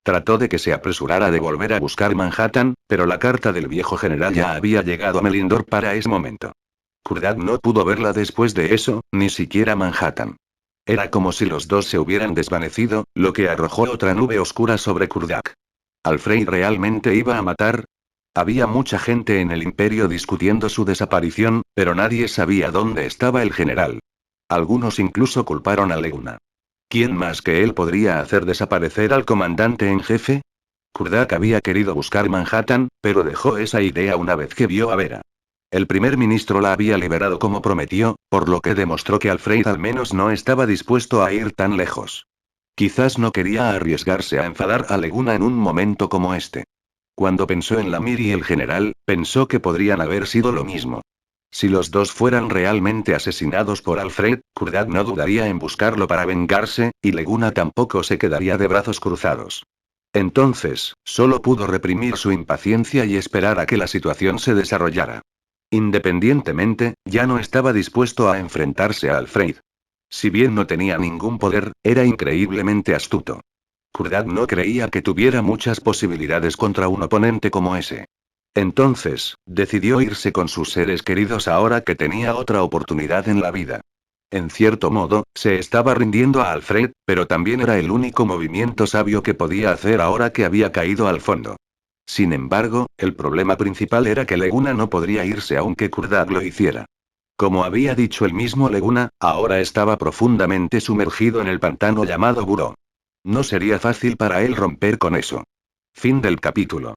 Trató de que se apresurara de volver a buscar Manhattan, pero la carta del viejo general ya había llegado a Melindor para ese momento. Kurdak no pudo verla después de eso, ni siquiera Manhattan. Era como si los dos se hubieran desvanecido, lo que arrojó otra nube oscura sobre Kurdak. ¿Alfred realmente iba a matar? Había mucha gente en el imperio discutiendo su desaparición, pero nadie sabía dónde estaba el general. Algunos incluso culparon a Leguna. ¿Quién más que él podría hacer desaparecer al comandante en jefe? Kurdak había querido buscar Manhattan, pero dejó esa idea una vez que vio a Vera. El primer ministro la había liberado como prometió, por lo que demostró que Alfred al menos no estaba dispuesto a ir tan lejos. Quizás no quería arriesgarse a enfadar a Leguna en un momento como este. Cuando pensó en Lamir y el general, pensó que podrían haber sido lo mismo. Si los dos fueran realmente asesinados por Alfred, Kurdak no dudaría en buscarlo para vengarse, y Leguna tampoco se quedaría de brazos cruzados. Entonces, solo pudo reprimir su impaciencia y esperar a que la situación se desarrollara. Independientemente, ya no estaba dispuesto a enfrentarse a Alfred. Si bien no tenía ningún poder, era increíblemente astuto. Kurdak no creía que tuviera muchas posibilidades contra un oponente como ese. Entonces, decidió irse con sus seres queridos ahora que tenía otra oportunidad en la vida. En cierto modo, se estaba rindiendo a Alfred, pero también era el único movimiento sabio que podía hacer ahora que había caído al fondo. Sin embargo, el problema principal era que Leguna no podría irse aunque Kurdak lo hiciera. Como había dicho el mismo Leguna, ahora estaba profundamente sumergido en el pantano llamado Buró. No sería fácil para él romper con eso. Fin del capítulo.